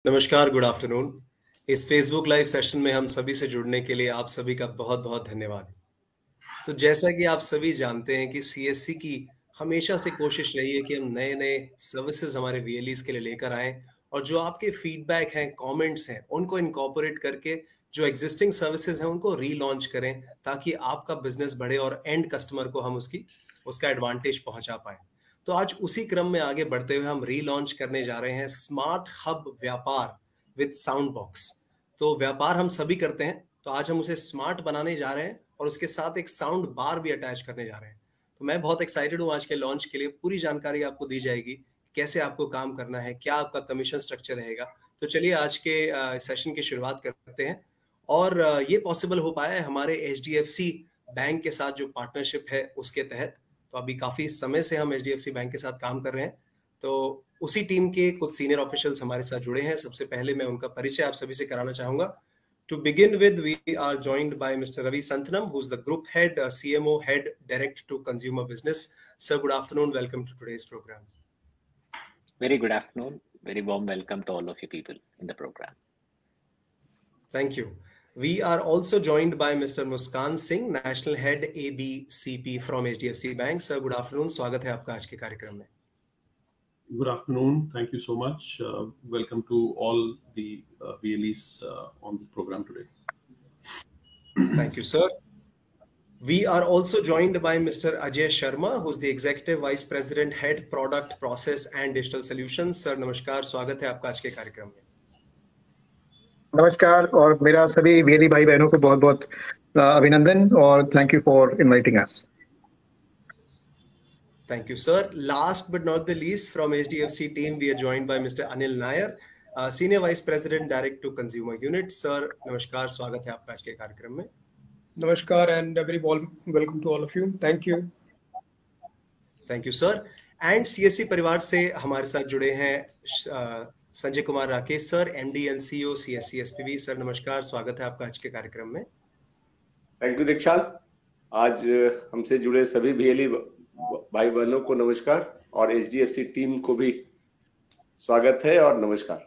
नमस्कार, good afternoon. इस Facebook live session में हम सभी से जुड़ने के लिए आप सभी का बहुत-बहुत धन्यवाद। तो जैसा कि आप सभी जानते हैं कि सीएससी की हमेशा से कोशिश रही है कि हम नए-नए सर्विसेज हमारे वीएलईज़ के लिए लेकर आएँ और जो आपके फीडबैक हैं, कमेंट्स हैं, उनको इनकॉर्पोरेट करके जो एक्जिस्टिंग सर्विसेज हैं, उनको रीलॉन्च करें ताकि आपका बिज़नेस बढ़े और एंड कस्टमर को हम उसका एडवांटेज पहुँचा पाएँ। तो आज उसी क्रम में आगे बढ़ते हुए हम रीलॉन्च करने जा रहे हैं स्मार्ट हब व्यापार विद साउंड बॉक्स। तो व्यापार हम सभी करते हैं, तो आज हम उसे स्मार्ट बनाने जा रहे हैं और उसके साथ एक साउंड बार भी अटैच करने जा रहे हैं। तो मैं बहुत एक्साइटेड हूँ आज के लॉन्च के लिए। पूरी जानकारी आपको दी जाएगी, कैसे आपको काम करना है, क्या आपका कमीशन स्ट्रक्चर रहेगा। तो चलिए आज के सेशन की शुरुआत करते हैं। और ये पॉसिबल हो पाया है हमारे एचडीएफसी बैंक के साथ जो पार्टनरशिप है उसके तहत। तो अभी काफी समय से हम एचडीएफसी बैंक के साथ काम कर रहे हैं। तो उसी टीम के कुछ सीनियर ऑफिशियल्स हमारे साथ जुड़े हैं। सबसे पहले मैं उनका परिचय आप सभी से कराना चाहूंगा। To begin with, we are joined by Mr. Ravi Santhanam, who's the Group Head, CMO Head, Direct to Consumer Business. Sir, good afternoon. Welcome to today's program. Very good afternoon. Very warm welcome to all of you people in the program. Thank you. We are also joined by Mr. Muskan Singh, National Head ABCP from HDFC Bank. Sir, good afternoon. स्वागत है आपका आज के कार्यक्रम में. Good afternoon. Thank you so much. Welcome to all the VLEs on the program today. Thank you, sir. We are also joined by Mr. Ajay Sharma, who's the Executive Vice President, Head Product Process and Digital Solutions. Sir, नमस्कार, स्वागत है आपका आज के कार्यक्रम में. नमस्कार और मेरा सभी वीएलई भाई बहनों को बहुत-बहुत अभिनंदन और thank you for inviting us. Thank you, sir. Last but not the least, from HDFC team, we are joined by Mr. Anil Nair, Senior Vice President, Direct to Consumer Unit. Sir, नमस्कार, स्वागत है आपका आज के कार्यक्रम में. नमस्कार and a very warm welcome to all of you. Thank you. Thank you, sir. And CSC परिवार से हमारे साथ जुड़े हैं Sanjay Kumar Rakesh sir, MD and CEO CSC SPV. Sir, नमस्कार, स्वागत है आपका आज के कार्यक्रम में. थैंक यू दीक्षांत. आज हमसे जुड़े सभी VLE भाई बहनों को नमस्कार और HDFC टीम को भी स्वागत है और नमस्कार.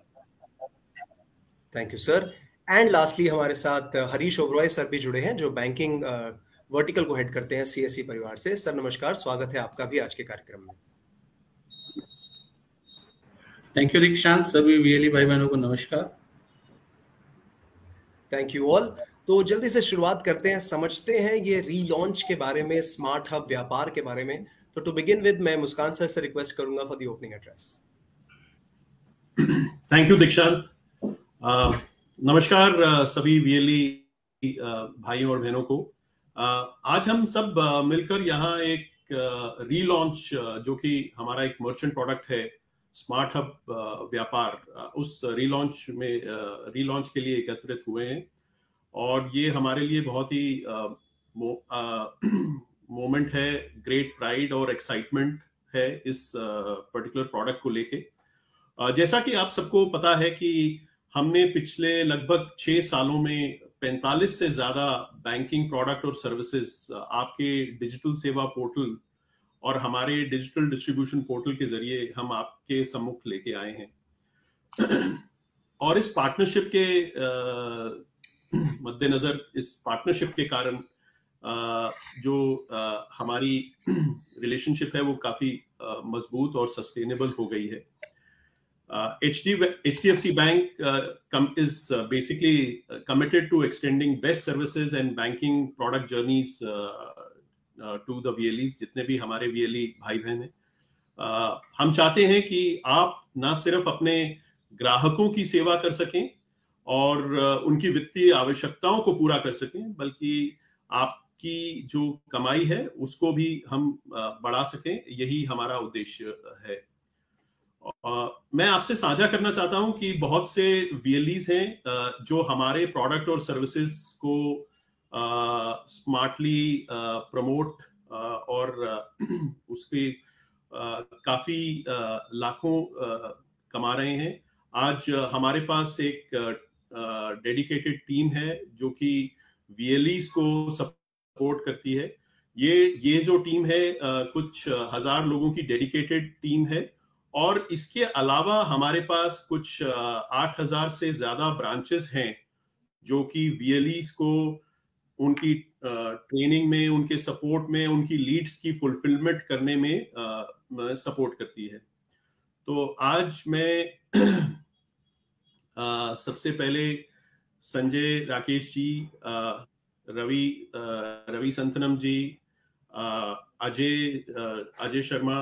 Thank you sir. And lastly हमारे साथ हरीश ओबरॉय सर भी जुड़े हैं जो बैंकिंग वर्टिकल को हेड करते हैं CSC परिवार से. सर नमस्कार, स्वागत है आपका भी आज के कार्यक्रम में. थैंक यू दीक्षांत. सभी VLE भाई बहनों को नमस्कार. Thank you all. तो जल्दी से शुरुआत करते हैं, समझते हैं ये रीलॉन्च के बारे में, स्मार्ट हब व्यापार के बारे में. तो टू बिगिन विद मैं मुस्कान सर से रिक्वेस्ट करूंगा for the opening address. Thank you दीक्षांत. नमस्कार सभी VLE भाइयों और बहनों को. आज हम सब मिलकर यहाँ एक रीलॉन्च जो कि हमारा एक मर्चेंट प्रोडक्ट है स्मार्ट हब व्यापार, उस रीलॉन्च के लिए एकत्रित हुए हैं. और ये हमारे लिए बहुत ही मोमेंट है, ग्रेट प्राइड और एक्साइटमेंट है इस पर्टिकुलर प्रोडक्ट को लेके. जैसा कि आप सबको पता है कि हमने पिछले लगभग 6 सालों में 45 से ज्यादा बैंकिंग प्रोडक्ट और सर्विसेज आपके डिजिटल सेवा पोर्टल और हमारे डिजिटल डिस्ट्रीब्यूशन पोर्टल के जरिए हम आपके सम्मुख लेके आए हैं. और इस पार्टनरशिप के मद्देनजर, इस पार्टनरशिप के कारण जो हमारी रिलेशनशिप है वो काफी मजबूत और सस्टेनेबल हो गई है. HDFC Bank is basically committed to extending best services and banking product journeys to the VLEs, जितने भी हमारे VLE भाई बहन हैं. हम चाहते हैं कि आप ना सिर्फ अपने ग्राहकों की सेवा कर सकें और उनकी वित्तीय आवश्यकताओं को पूरा कर सकें, बल्कि आपकी जो कमाई है उसको भी हम बढ़ा सकें. यही हमारा उद्देश्य है. मैं आपसे साझा करना चाहता हूं कि बहुत से VLEs हैं जो हमारे प्रोडक्ट और सर्विसेज को स्मार्टली प्रमोट और उसके काफी लाखों कमा रहे हैं. आज हमारे पास एक डेडिकेटेड टीम है जो कि VLEs को सपोर्ट करती है. ये जो टीम है कुछ हजार लोगों की डेडिकेटेड टीम है और इसके अलावा हमारे पास कुछ 8,000 से ज्यादा ब्रांचेस हैं जो कि VLEs को उनकी ट्रेनिंग में, उनके सपोर्ट में, उनकी लीड्स की फुलफिलमेंट करने में सपोर्ट करती है। तो आज मैं सबसे पहले संजय राकेश जी, रवि संतनम जी, अजय शर्मा,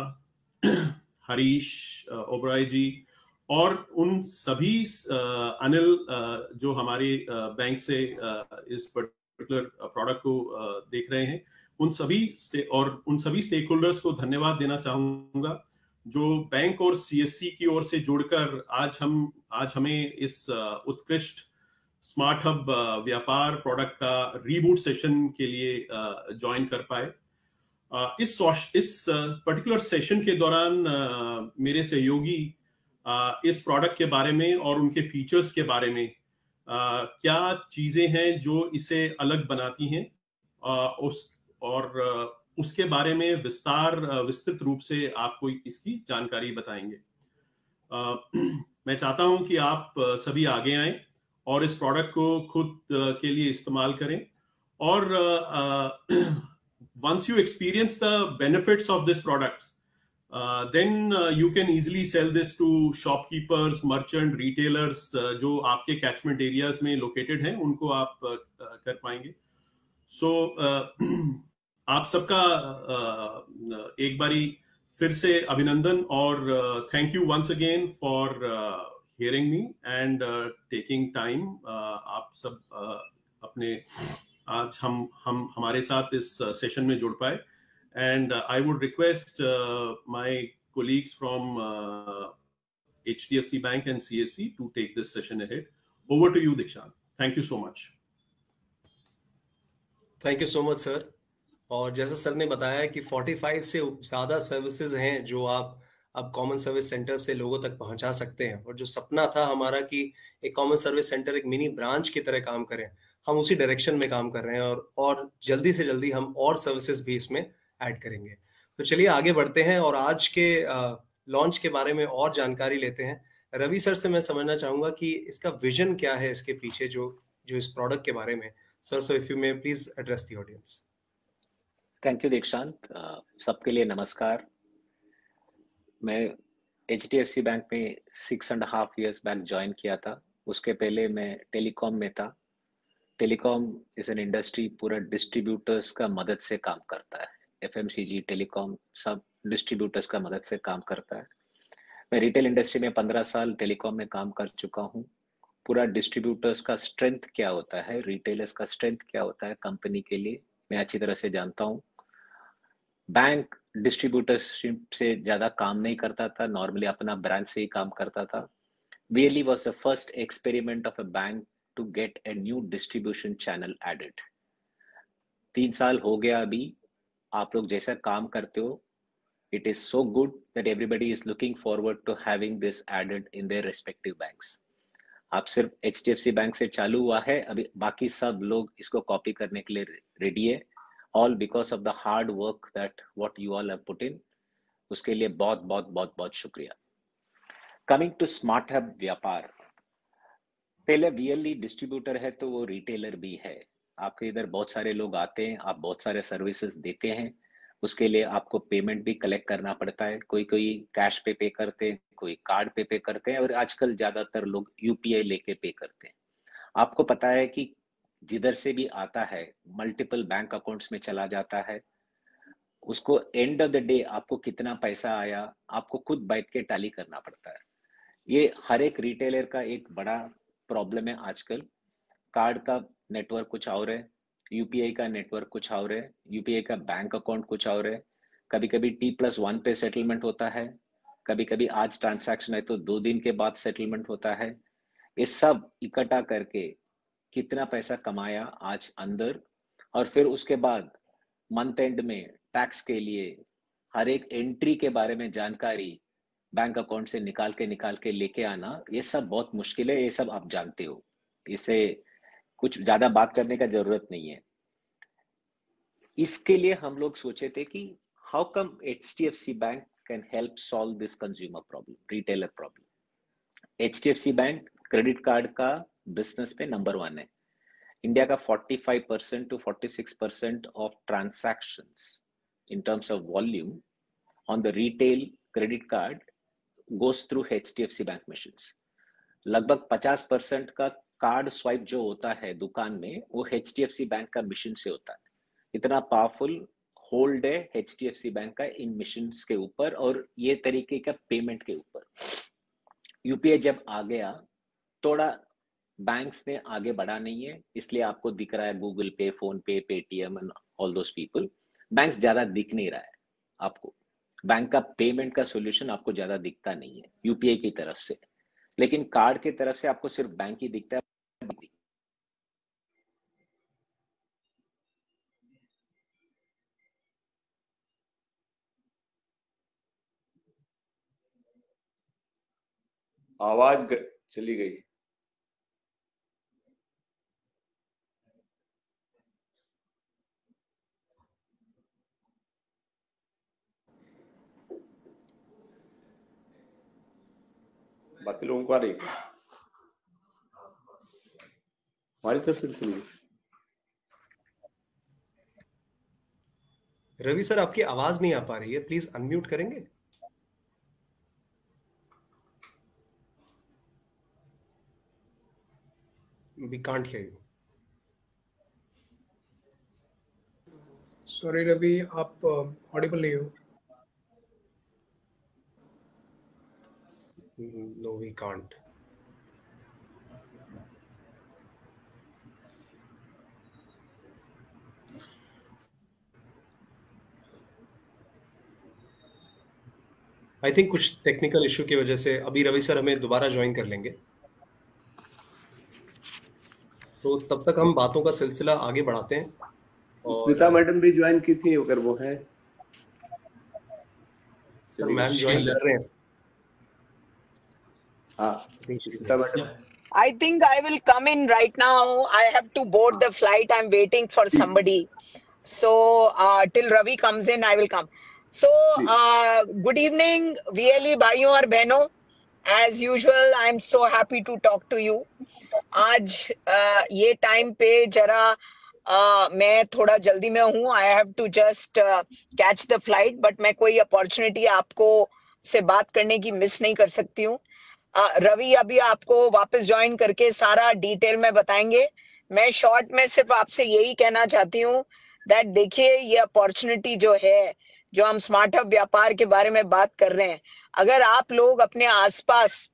हरीश ओबराय जी और उन सभी अनिल जो हमारे बैंक से इस पर्टिकुलर प्रोडक्ट को देख रहे हैं, उन सभी स्टेक होल्डर्स को धन्यवाद देना चाहूंगा जो बैंक और CSC की ओर से जुड़कर आज हमें इस उत्कृष्ट स्मार्ट हब व्यापार प्रोडक्ट का रीबूट सेशन के लिए ज्वाइन कर पाए। इस पर्टिकुलर सेशन के दौरान मेरे सहयोगी इस प्रोडक्ट के बारे में और उनके फीचर्स के बारे में क्या चीजें हैं जो इसे अलग बनाती हैं उसके बारे में विस्तृत रूप से आपको इसकी जानकारी बताएंगे। मैं चाहता हूं कि आप सभी आगे आएं और इस प्रोडक्ट को खुद के लिए इस्तेमाल करें और once you experience the benefits of this products, then you can easily sell this to shopkeepers, merchant, retailers जो आपके catchment areas में located हैं, उनको आप कर पाएंगे। So आप सबका एक बारी फिर से अभिनंदन और thank you once again for hearing me and taking time। आप सब अपने आज हमारे साथ इस सेशन में जुड़ पाए and I would request my colleagues from HDFC Bank and CSC to take this session ahead. Over to you, Dikshant. Thank you so much. Thank you so much, sir. और जैसा सर ने बताया कि 45 से ज़्यादा सर्विसेज हैं जो आप अब कॉमन सर्विस सेंटर से लोगों तक पहुंचा सकते हैं, और जो सपना था हमारा कि एक कॉमन सर्विस सेंटर एक मिनी ब्रांच की तरह काम करें, हम उसी डायरेक्शन में काम कर रहे हैं और जल्दी से जल्दी हम और सर्विसेज भी इसमें ऐड करेंगे। तो चलिए आगे बढ़ते हैं और आज के लॉन्च के बारे में और जानकारी लेते हैं। रवि सर से मैं समझना चाहूंगा कि इसका विजन क्या है इसके पीछे जो इस प्रोडक्ट के बारे में। Sir, so if you may please address the audience. Thank you दीक्षांत। सबके लिए नमस्कार। मैं HDFC बैंक में 6.5 years बैक ज्वाइन किया था। उसके पहले मैं टेलीकॉम में था। टेलीकॉम इज एन इंडस्ट्री पूरा डिस्ट्रीब्यूटर्स का मदद से काम करता है। FMCG, टेलीकॉम सब डिस्ट्रीब्यूटर्स का मदद से काम करता है। मैं रिटेल इंडस्ट्री में 15 साल टेलीकॉम में काम कर चुका हूँ। पूरा डिस्ट्रीब्यूटर्स का स्ट्रेंथ क्या होता है, रिटेलर्स का स्ट्रेंथ क्या होता है कंपनी के लिए, मैं अच्छी तरह से जानता हूँ। बैंक डिस्ट्रीब्यूटरशिप से ज़्यादा काम नहीं करता था, नॉर्मली अपना ब्रांच से ही काम करता था। VLE was the first experiment of a bank to get a new distribution channel added। 3 साल हो गया अभी। आप लोग जैसा काम करते हो, it is so good that everybody is looking forward to having this added in their respective banks। आप सिर्फ HDFC बैंक से चालू हुआ है, अभी बाकी सब लोग इसको कॉपी करने के लिए रेडी है। All because of the hard work that what you all have put in। उसके लिए बहुत बहुत बहुत बहुत शुक्रिया। Coming to Smart Hub व्यापार, पहले VLE डिस्ट्रीब्यूटर है तो वो रिटेलर भी है। आपके इधर बहुत सारे लोग आते हैं, आप बहुत सारे सर्विसेज देते हैं, उसके लिए आपको पेमेंट भी कलेक्ट करना पड़ता है। कोई कैश पे करते हैं, कोई कार्ड पे करते हैं, और आजकल ज्यादातर लोग UPI लेके पे करते हैं। आपको पता है कि जिधर से भी आता है मल्टीपल बैंक अकाउंट्स में चला जाता है, उसको एंड ऑफ द डे आपको कितना पैसा आया आपको खुद बैठ के टैली करना पड़ता है। ये हर एक रिटेलर का एक बड़ा प्रॉब्लम है आजकल। कार्ड का नेटवर्क कुछ और है, UPI का नेटवर्क कुछ और है, UPI का बैंक अकाउंट कुछ और है। कभी कभी T+1 पे सेटलमेंट होता है, कभी कभी आज ट्रांसैक्शन है तो 2 दिन के बाद सेटलमेंट होता है। ये सब इकट्ठा करके कितना पैसा कमाया आज अंदर, और फिर उसके बाद मंथ एंड में टैक्स के लिए हर एक एंट्री के बारे में जानकारी बैंक अकाउंट से निकाल के लेके आना, ये सब बहुत मुश्किल है। ये सब आप जानते हो, इसे कुछ ज्यादा बात करने का जरूरत नहीं है। इसके लिए हम लोग सोचे थे कि how come HDFC bank can help solve this consumer problem, retailer problem. HDFC Bank credit card का बिजनेस पे नंबर 1 है. इंडिया का 45% to 46% of transactions in terms of volume on the retail credit card goes through HDFC Bank machines. लगभग 50% का card swipe जो होता है दुकान में वो HDFC बैंक का मशीन से होता है. इतना पावरफुल होल्ड है HDFC बैंक का इन मशीन्स के ऊपर और ये तरीके का पेमेंट के ऊपर. यूपीआई जब आ गया थोड़ा बैंक्स ने आगे बढ़ा नहीं है, इसलिए आपको दिख रहा है गूगल पे, फोन पे, Paytm and all those people. Banks ज्यादा दिख नहीं रहा है आपको. बैंक का पेमेंट का सॉल्यूशन आपको ज्यादा दिखता नहीं है यूपीआई की तरफ से, लेकिन कार्ड की तरफ से आपको सिर्फ बैंक ही दिखता है. आवाज चली गई. बाकी लोगों को आ रही है, हमारी तरफ से चली गई. रवि सर आपकी आवाज नहीं आ पा रही है, प्लीज अनम्यूट करेंगे. We can't hear you. Sorry Ravi, आप ऑडिबल नहीं हो. No, we can't. I think कुछ टेक्निकल इशू की वजह से अभी रवि सर हमें दोबारा ज्वाइन कर लेंगे, तो तब तक हम बातों का सिलसिला आगे बढ़ाते हैं. स्मिता मैडम भी ज्वाइन की थी, अगर वो है. सर मैम ज्वाइन कर रहे हैं. हाँ, Smita madam. I think I will come in right now. I have to board the flight. I'm waiting for somebody. So till Ravi comes in, I will come. So good evening, VLE भाइयों और बहनों. As usual, I'm so happy to talk to you. आज ये time पे जरा मैं थोड़ा जल्दी में हूँ. I have to just catch the flight, but मैं कोई अपॉर्चुनिटी आपको से बात करने की मिस नहीं कर सकती हूँ. रवि अभी आपको वापस ज्वाइन करके सारा डिटेल में बताएंगे. मैं शॉर्ट में सिर्फ आपसे यही कहना चाहती हूँ दैट देखिए ये अपॉर्चुनिटी जो है, जो हम स्मार्ट हब व्यापार के बारे में बात कर रहे हैं, अगर आप लोग अपने आसपास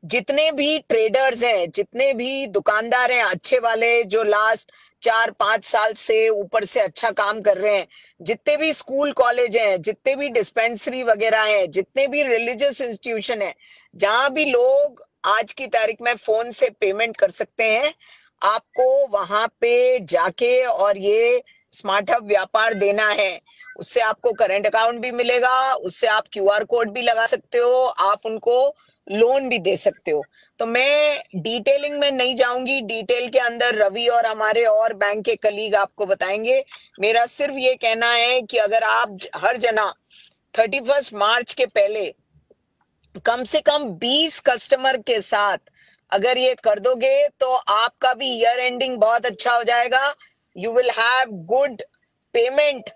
जितने भी ट्रेडर्स हैं, जितने भी दुकानदार हैं अच्छे वाले, जो लास्ट 4-5 साल से ऊपर से अच्छा काम कर रहे हैं, जितने भी स्कूल कॉलेज हैं, जितने भी डिस्पेंसरी वगैरह हैं, जितने भी रिलीजियस इंस्टीट्यूशन हैं, जहां भी लोग आज की तारीख में फोन से पेमेंट कर सकते हैं, आपको वहां पे जाके और ये स्मार्ट हब व्यापार देना है. उससे आपको करंट अकाउंट भी मिलेगा, उससे आप क्यूआर कोड भी लगा सकते हो, आप उनको लोन भी दे सकते हो. तो मैं डिटेलिंग में नहीं जाऊंगी, डिटेल के अंदर रवि और हमारे और बैंक के कलीग आपको बताएंगे. मेरा सिर्फ ये कहना है कि अगर आप हर जना 31 मार्च के पहले कम से कम 20 कस्टमर के साथ अगर ये कर दोगे तो आपका भी ईयर एंडिंग बहुत अच्छा हो जाएगा. You will have good payment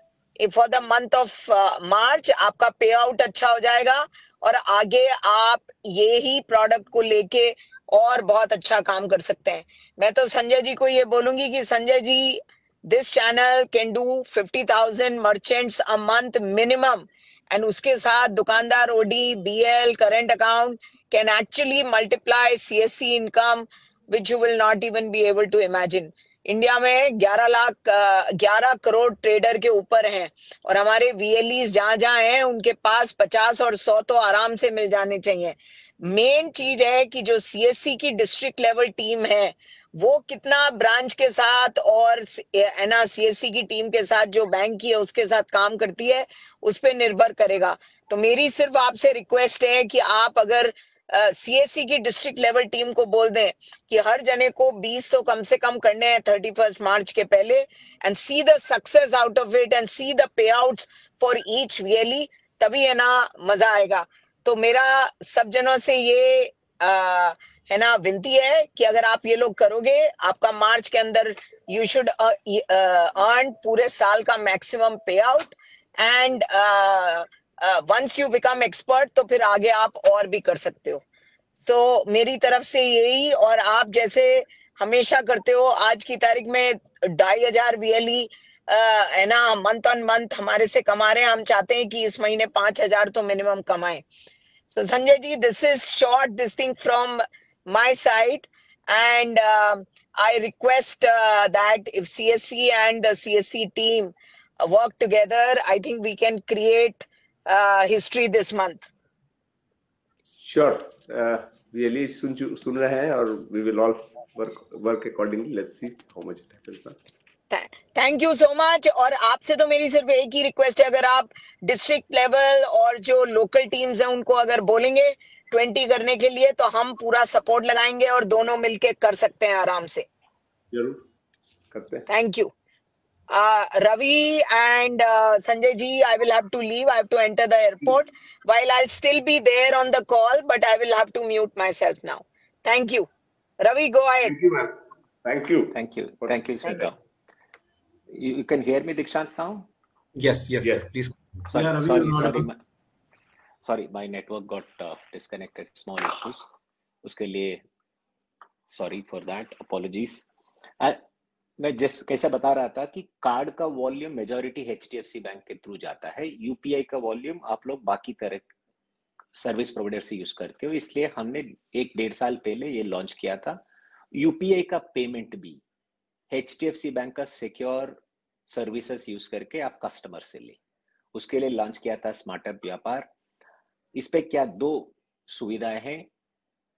for the month of March. आपका पे आउट अच्छा हो जाएगा और आगे आप ये ही प्रोडक्ट को लेके और बहुत अच्छा काम कर सकते हैं. मैं तो संजय जी को ये बोलूंगी कि Sanjay ji, this channel can do 50,000 merchants a month minimum, and उसके साथ दुकानदार OD, BL, current account can actually multiply CSC income which you will not even be able to imagine. India में 11 करोड़ ट्रेडर के ऊपर हैं और हमारे वीएलईज जहां जहां हैं उनके पास 50 और 100 तो आराम से मिल जाने चाहिए. मेन चीज है कि जो सीएससी की डिस्ट्रिक्ट लेवल टीम है वो कितना ब्रांच के साथ और सीएससी की टीम के साथ जो बैंक की है उसके साथ काम करती है, उस पर निर्भर करेगा. तो मेरी सिर्फ आपसे रिक्वेस्ट है कि आप अगर सीएससी की डिस्ट्रिक्ट लेवल टीम को बोल दें कि हर जने को 20 तो कम से कम करने हैं 31 मार्च के पहले, and see the success out of it and see the pay outs for each VLE, तभी है ना मजा आएगा। तो मेरा सब जनों से ये है ना विनती है कि अगर आप ये लोग करोगे, आपका मार्च के अंदर यू शुड अर्न पूरे साल का maximum payout, and once you become expert तो फिर आगे आप और भी कर सकते हो। तो मेरी तरफ से यही, और आप जैसे हमेशा करते हो, आज की तारीख में 2500 VLE है ना मंथ ऑन मंथ हमारे से कमा रहे हैं। हम चाहते हैं कि इस महीने 5000 तो मिनिमम कमाएं। So Sanjay ji, this is short, this thing from my side, and I request that if CSC and the CSC team work together, I think we can create history this month. Sure, really सुन रहे हैं और we will all work accordingly. Let's see how much it happens. Thank you so much. और आपसे तो मेरी सिर्फ एक ही request है, अगर आप डिस्ट्रिक्ट लेवल और जो लोकल टीम्स हैं उनको अगर बोलेंगे 20 करने के लिए, तो हम पूरा सपोर्ट लगाएंगे और दोनों मिलके कर सकते हैं आराम से। जरूर करते हैं। Thank you Ravi and Sanjay ji, I will have to leave. I have to enter the airport. While I'll still be there on the call, but I will have to mute myself now. Thank you. Ravi, go ahead. Thank you, ma'am. Thank you. Thank you. Thank you, Smita. You can hear me, Dikshant, now? Yes. Please. Sorry, my network got disconnected. Small issues. उसके लिए sorry for that. Apologies. मैं जैसे कैसा बता रहा था कि card का वॉल्यूम मेजॉरिटी HDFC बैंक के थ्रू जाता है, यूपीआई का वॉल्यूम आप लोग बाकी तरह सर्विस प्रोवाइडर से यूज करते हो, इसलिए हमने 1-1.5 साल पहले ये लॉन्च किया था। यूपीआई का पेमेंट भी HDFC बैंक का सिक्योर सर्विसेज यूज करके आप कस्टमर से ले, उसके लिए लॉन्च किया था स्मार्टअप व्यापार। इस पे क्या 2 सुविधाएं हैं,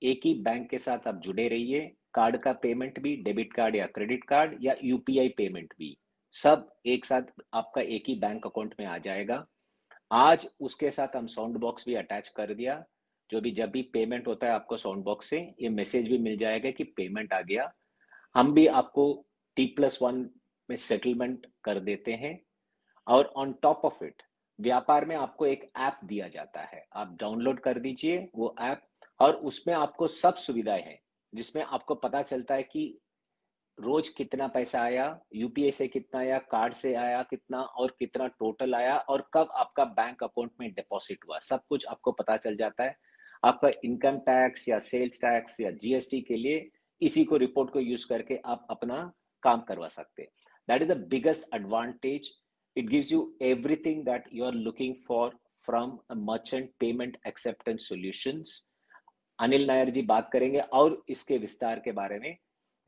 एक ही बैंक के साथ आप जुड़े रहिए, कार्ड का पेमेंट भी, डेबिट कार्ड या क्रेडिट कार्ड या यूपीआई पेमेंट भी, सब एक साथ आपका एक ही बैंक अकाउंट में आ जाएगा। आज उसके साथ हम साउंड बॉक्स भी अटैच कर दिया, जो भी जब भी पेमेंट होता है आपको साउंड बॉक्स से ये मैसेज भी मिल जाएगा कि पेमेंट आ गया। हम भी आपको T+1 में सेटलमेंट कर देते हैं, और ऑन टॉप ऑफ इट व्यापार में आपको एक ऐप दिया जाता है, आप डाउनलोड कर दीजिए वो ऐप, और उसमें आपको सब सुविधाएं हैं, जिसमें आपको पता चलता है कि रोज कितना पैसा आया, यूपीआई से कितना आया, कार्ड से आया कितना, और कितना टोटल आया, और कब आपका बैंक अकाउंट में डिपॉजिट हुआ, सब कुछ आपको पता चल जाता है। आपका इनकम टैक्स या सेल्स टैक्स या जीएसटी के लिए इसी को रिपोर्ट को यूज करके आप अपना काम करवा सकते हैं। That is the biggest advantage. It gives you everything that you are looking for from a merchant payment acceptance solutions. Anil Nair ji बात करेंगे और इसके विस्तार के बारे में।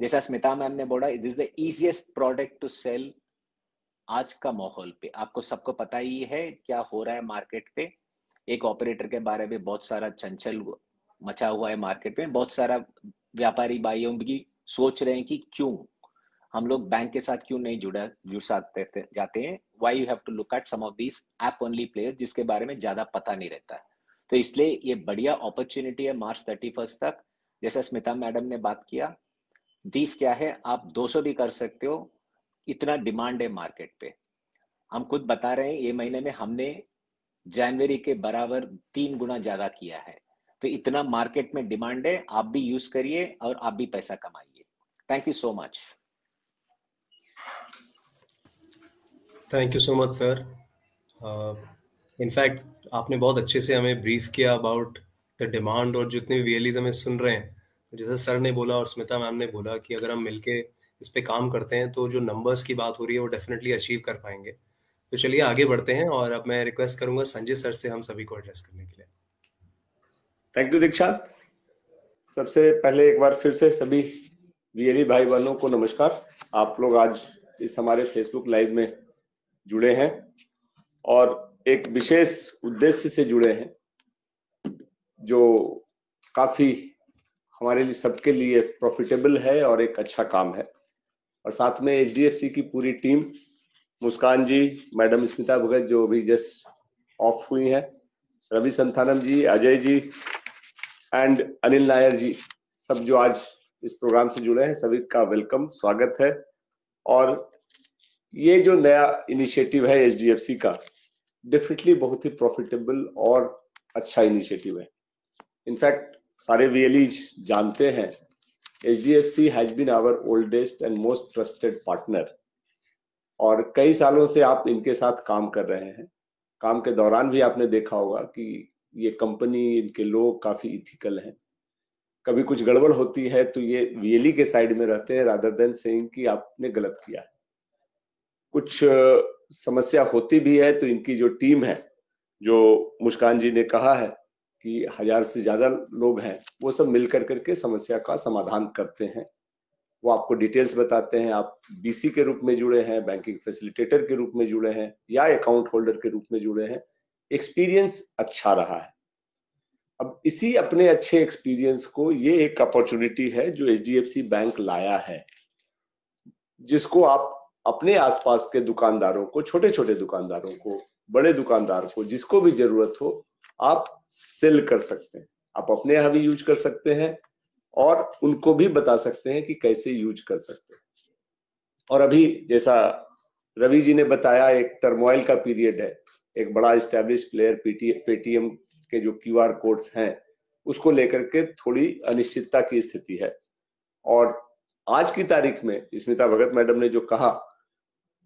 जैसा स्मिता मैम ने बोला, this is the easiest product to sell. आज का माहौल पे आपको सबको पता ही है क्या हो रहा है मार्केट पे। एक ऑपरेटर के बारे में बहुत सारा चंचल मचा हुआ है मार्केट में, बहुत सारा व्यापारी भाइयों भी सोच रहे हैं कि क्यों हम लोग बैंक के साथ क्यों नहीं जुड़ सकते जाते हैं। Why you have to look at some of these app only players, जिसके बारे में ज्यादा पता नहीं रहता है। तो इसलिए ये बढ़िया अपॉर्चुनिटी है मार्च 31 तक। जैसा स्मिता मैडम ने बात किया, 20 क्या है, आप 200 भी कर सकते हो, इतना डिमांड है मार्केट पे। हम खुद बता रहे हैं ये महीने में हमने जनवरी के बराबर 3 गुना ज्यादा किया है। तो इतना मार्केट में डिमांड है, आप भी यूज करिए और आप भी पैसा कमाइए। Thank you so much. Thank you so much sir. In fact आपने बहुत अच्छे से हमें ब्रीफ किया अबाउट द डिमांड, और जितने भी VLEs हमें सुन रहे हैं, जैसे सर ने बोला और स्मिता मैम ने बोला कि अगर हम मिलके इस पे काम करते हैं तो जो नंबर्स की बात हो रही है वो डेफिनेटली अचीव कर पाएंगे। तो चलिए आगे बढ़ते हैं, और अब मैं रिक्वेस्ट करूंगा संजय सर से हम सभी को एड्रेस करने के लिए। थैंक यू दीक्षांत। सबसे पहले एक बार फिर से सभी VLE भाई बहनों को नमस्कार। आप लोग आज इस हमारे फेसबुक लाइव में जुड़े हैं और एक विशेष उद्देश्य से जुड़े हैं जो काफी हमारे लिए सबके लिए प्रॉफिटेबल है और एक अच्छा काम है। और साथ में HDFC की पूरी टीम, मुस्कान जी, मैडम स्मिता भगत जो अभी जस्ट ऑफ हुई हैं, रवि संथानम जी, अजय जी एंड अनिल नायर जी, सब जो आज इस प्रोग्राम से जुड़े हैं, सभी का वेलकम, स्वागत है। और ये जो नया इनिशिएटिव है HDFC का, डेफिनेटली बहुत ही प्रॉफिटेबल और अच्छा इनिशिएटिव है। इनफैक्ट सारे VLEs जानते हैं HDFC has been our oldest and most trusted partner, और कई सालों से आप इनके साथ काम कर रहे हैं। काम के दौरान भी आपने देखा होगा कि ये कंपनी, इनके लोग काफी इथिकल हैं। कभी कुछ गड़बड़ होती है तो ये VLE के साइड में रहते हैं रादर देन सेइंग कि आपने गलत किया है। कुछ समस्या होती भी है तो इनकी जो टीम है, जो मुस्कान जी ने कहा है कि 1000 से ज्यादा लोग हैं, वो सब मिलकर करके समस्या का समाधान करते हैं। वो आपको डिटेल्स बताते हैं। आप BC के रूप में जुड़े हैं, बैंकिंग फैसिलिटेटर के रूप में जुड़े हैं या अकाउंट होल्डर के रूप में जुड़े हैं, एक्सपीरियंस अच्छा रहा है। अब इसी अपने अच्छे एक्सपीरियंस को ये एक अपॉर्चुनिटी है जो HDFC बैंक लाया है, जिसको आप अपने आसपास के दुकानदारों को, छोटे छोटे दुकानदारों को, बड़े दुकानदार को, जिसको भी जरूरत हो, आप सेल कर सकते हैं। आप अपने यहाँ भी यूज कर सकते हैं और उनको भी बता सकते हैं कि कैसे यूज कर सकते हैं। और अभी जैसा रवि जी ने बताया, एक टर्मोइल का पीरियड है। एक बड़ा एस्टैब्लिश प्लेयर पेटीएम के जो QR कोड्स हैं, उसको लेकर के थोड़ी अनिश्चितता की स्थिति है। और आज की तारीख में स्मिता भगत मैडम ने जो कहा,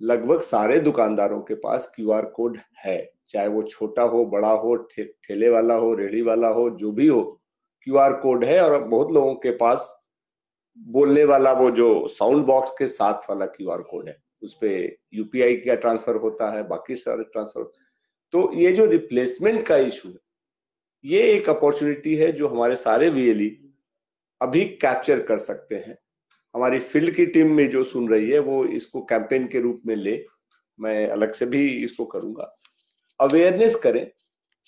लगभग सारे दुकानदारों के पास QR कोड है, चाहे वो छोटा हो, बड़ा हो, ठेले वाला हो, रेहड़ी वाला हो, जो भी हो, QR कोड है। और बहुत लोगों के पास बोलने वाला वो जो साउंड बॉक्स के साथ वाला QR कोड है, उस पे UPI का ट्रांसफर होता है, बाकी सारे ट्रांसफर। तो ये जो रिप्लेसमेंट का इशू है, ये एक अपॉर्चुनिटी है जो हमारे सारे VLE अभी कैप्चर कर सकते हैं। हमारी फील्ड की टीम में जो सुन रही है वो इसको कैंपेन के रूप में ले, मैं अलग से भी इसको करूंगा। अवेयरनेस करें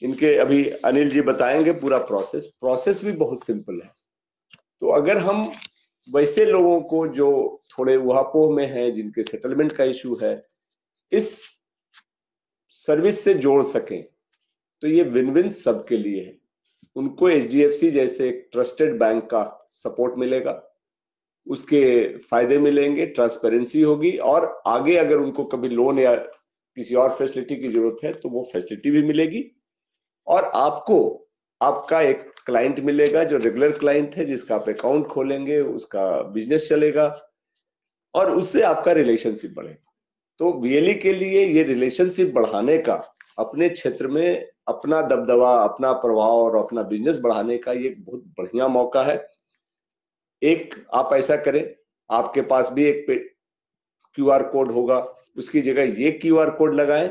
इनके। अभी अनिल जी बताएंगे पूरा प्रोसेस भी बहुत सिंपल है। तो अगर हम वैसे लोगों को जो थोड़े उहापोह में है, जिनके सेटलमेंट का इशू है, इस सर्विस से जोड़ सकें तो ये विन विन सबके लिए है। उनको HDFC जैसे एक ट्रस्टेड बैंक का सपोर्ट मिलेगा, उसके फायदे मिलेंगे, ट्रांसपेरेंसी होगी, और आगे अगर उनको कभी लोन या किसी और फैसिलिटी की जरूरत है तो वो फैसिलिटी भी मिलेगी। और आपको आपका एक क्लाइंट मिलेगा जो रेगुलर क्लाइंट है, जिसका आप अकाउंट खोलेंगे, उसका बिजनेस चलेगा और उससे आपका रिलेशनशिप बढ़ेगा। तो VLE के लिए ये रिलेशनशिप बढ़ाने का, अपने क्षेत्र में अपना दबदबा, अपना प्रभाव और अपना बिजनेस बढ़ाने का ये एक बहुत बढ़िया मौका है। एक आप ऐसा करें, आपके पास भी एक QR कोड होगा, उसकी जगह ये QR कोड लगाएं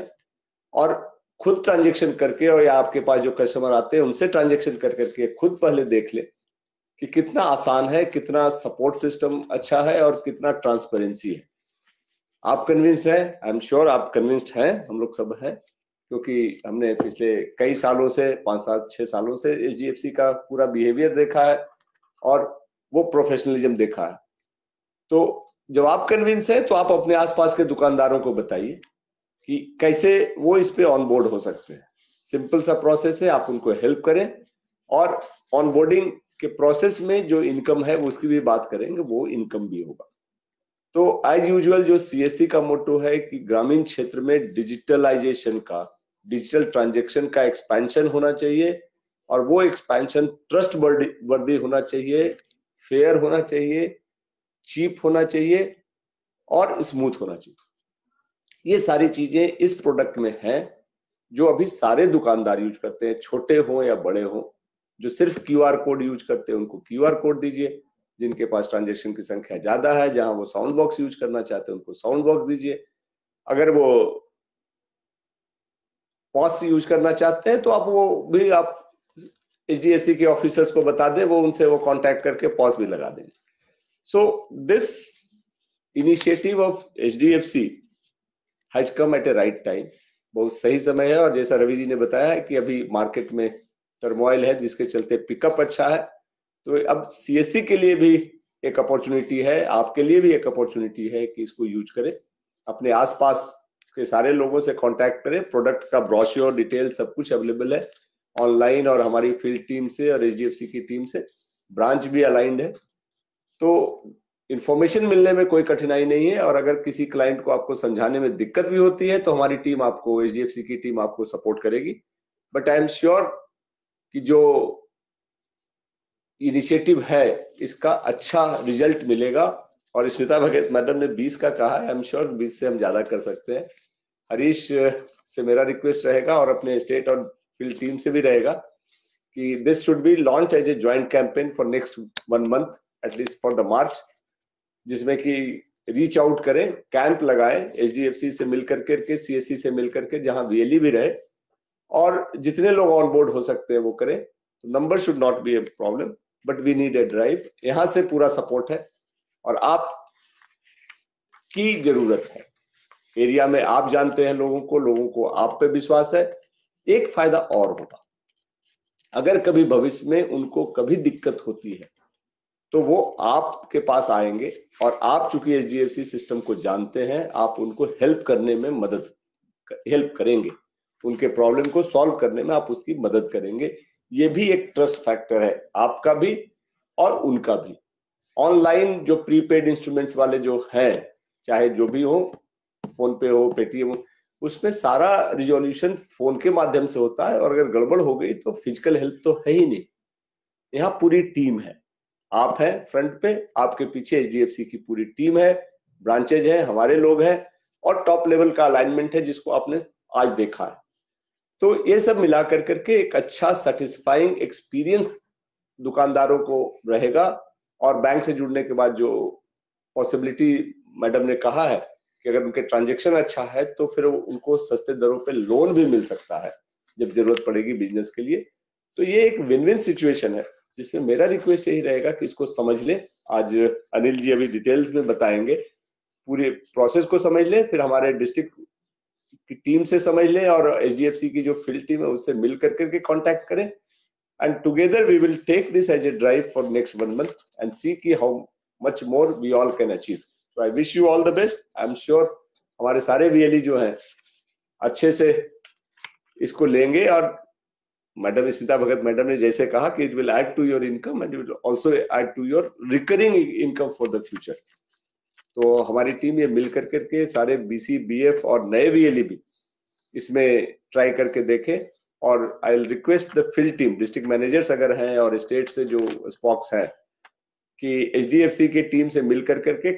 और खुद ट्रांजैक्शन करके, और या आपके पास जो कस्टमर आते हैं उनसे ट्रांजैक्शन कर करके खुद पहले देख ले कि कितना आसान है, कितना सपोर्ट सिस्टम अच्छा है और कितना ट्रांसपेरेंसी है। आप कन्विंस्ड हैं? आई एम श्योर आप कन्विंस्ड हैं, हम लोग सब हैं, क्योंकि हमने पिछले कई सालों से, 5-6 सालों से HDFC का पूरा बिहेवियर देखा है और वो प्रोफेशनलिज्म देखा है। तो जब आप कन्विंस हैं तो आप अपने आसपास के दुकानदारों को बताइए कि कैसे वो इस पे ऑन बोर्ड हो सकते हैं। सिंपल सा प्रोसेस है, आप उनको हेल्प करें और ऑनबोर्डिंग के प्रोसेस में जो इनकम है उसकी भी बात करेंगे, वो इनकम भी होगा। तो एज यूजुअल जो CSC का मोटो है कि ग्रामीण क्षेत्र में डिजिटलाइजेशन का, डिजिटल ट्रांजैक्शन का एक्सपेंशन होना चाहिए, और वो एक्सपेंशन ट्रस्ट वर्दी होना चाहिए, फेयर होना चाहिए, चीप होना चाहिए और स्मूथ होना चाहिए। ये सारी चीजें इस प्रोडक्ट में है जो अभी सारे दुकानदार यूज करते हैं, छोटे हो या बड़े हो। जो सिर्फ QR कोड यूज करते हैं उनको QR कोड दीजिए, जिनके पास ट्रांजैक्शन की संख्या ज्यादा है, जहां वो साउंड बॉक्स यूज करना चाहते हैं उनको साउंड बॉक्स दीजिए। अगर वो पॉस यूज करना चाहते हैं तो आप वो भी आप HDFC के ऑफिसर्स को बता दें, वो उनसे वो कांटेक्ट करके पॉस भी लगा देंगे। So this initiative of HDFC has come at a right time, बहुत सही समय है। और जैसा रवि जी ने बताया है कि अभी मार्केट में टर्मोइल है, जिसके चलते पिकअप अच्छा है। तो अब CSC के लिए भी एक अपॉर्चुनिटी है, आपके लिए भी एक अपॉर्चुनिटी है कि इसको यूज करें, अपने आसपास के सारे लोगों से कांटेक्ट करें। प्रोडक्ट का ब्रोशर, डिटेल सब कुछ अवेलेबल है ऑनलाइन, और हमारी फील्ड टीम से और HDFC की टीम से, ब्रांच भी अलाइंड है। तो इंफॉर्मेशन मिलने में कोई कठिनाई नहीं है, और अगर किसी क्लाइंट को आपको समझाने में दिक्कत भी होती है तो हमारी टीम आपको, एचडीएफसी की टीम आपको सपोर्ट करेगी। बट आई एम श्योर कि जो इनिशिएटिव है इसका अच्छा रिजल्ट मिलेगा। और स्मिता भगत मैडम ने 20 का कहा है, आई एम श्योर 20 से हम ज्यादा कर सकते हैं। हरीश से मेरा रिक्वेस्ट रहेगा और अपने स्टेट और फील्ड टीम से भी रहेगा कि this should be launch as a joint campaign for next 1 month at least for the March, जिसमें कि रीच आउट करें, कैंप लगाएं, एचडीएफसी से मिलकर के, सीएससी से मिलकर के, जहां वीएलई भी रहे, और जितने लोग ऑन बोर्ड हो सकते हैं वो करें। तो number should not be a problem, but we need a drive. यहां से पूरा सपोर्ट है और आप की जरूरत है। एरिया में आप जानते हैं लोगों को आप पे विश्वास है। एक फायदा और होगा, अगर कभी भविष्य में उनको कभी दिक्कत होती है तो वो आपके पास आएंगे, और आप चूंकि एचडीएफसी सिस्टम को जानते हैं, आप उनको हेल्प करने में हेल्प करेंगे, उनके प्रॉब्लम को सॉल्व करने में आप उसकी मदद करेंगे। ये भी एक ट्रस्ट फैक्टर है, आपका भी और उनका भी। ऑनलाइन जो प्रीपेड इंस्ट्रूमेंट्स वाले जो हैं, चाहे जो भी हो, फोन पे हो, पेटीएम हो, उसमें सारा रिजोल्यूशन फोन के माध्यम से होता है, और अगर गड़बड़ हो गई तो फिजिकल हेल्प तो है ही नहीं। यहाँ पूरी टीम है, आप हैं फ्रंट पे, आपके पीछे एचडीएफसी की पूरी टीम है, ब्रांचेज है, हमारे लोग हैं, और टॉप लेवल का अलाइनमेंट है जिसको आपने आज देखा है। तो ये सब मिला करके एक अच्छा सेटिस्फाइंग एक्सपीरियंस दुकानदारों को रहेगा। और बैंक से जुड़ने के बाद जो पॉसिबिलिटी मैडम ने कहा है कि अगर उनके ट्रांजैक्शन अच्छा है तो फिर उनको सस्ते दरों पे लोन भी मिल सकता है जब जरूरत पड़ेगी बिजनेस के लिए। तो ये एक विन विन सिचुएशन है, जिसमें मेरा रिक्वेस्ट यही रहेगा कि इसको समझ ले। आज अनिल जी अभी डिटेल्स में बताएंगे, पूरे प्रोसेस को समझ ले, फिर हमारे डिस्ट्रिक्ट की टीम से समझ ले, और एचडीएफसी की जो फील्ड टीम है उससे मिल करके कांटेक्ट करें, and together we will take this as a drive for next 1 month and see कि how much more we all can achieve. So I wish you all the best. I'm sure हमारे सारे VLE जो हैं अच्छे से इसको लेंगे, और मैडम स्मिता भगत मैडम ने जैसे कहा कि it will add to your income and it will also add to your recurring income for the future. तो हमारी टीम ये मिल करके सारे BC, BF और नए VLE भी इसमें ट्राई करके देखें। और I will request the field team, district managers अगर हैं और स्टेट से जो स्पॉक्स हैं, कि एचडीएफसी की टीम से मिल करके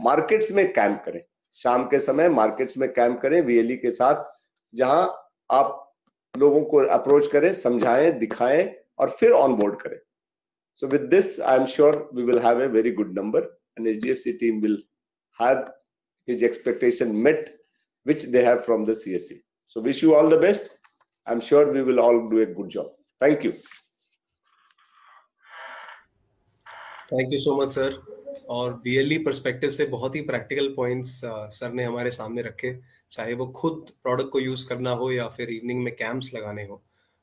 मार्केट्स में कैंप करें, शाम के समय मार्केट्स में कैंप करें वीएलई के साथ, जहां आप लोगों को अप्रोच करें, समझाएं, दिखाएं और फिर ऑन बोर्ड करें। So with this I am sure we will have a very good number and HDFC team will have his expectation met which they have from the CSC. So wish you all the best. I'm sure we will all do a good job. Thank you. Thank you so much sir. और BLE perspective से बहुत ही practical points sir ने हमारे सामने रखे, चाहे वो खुद प्रोडक्ट को यूज करना हो या फिर इवनिंग में कैंप्स लगाने हो।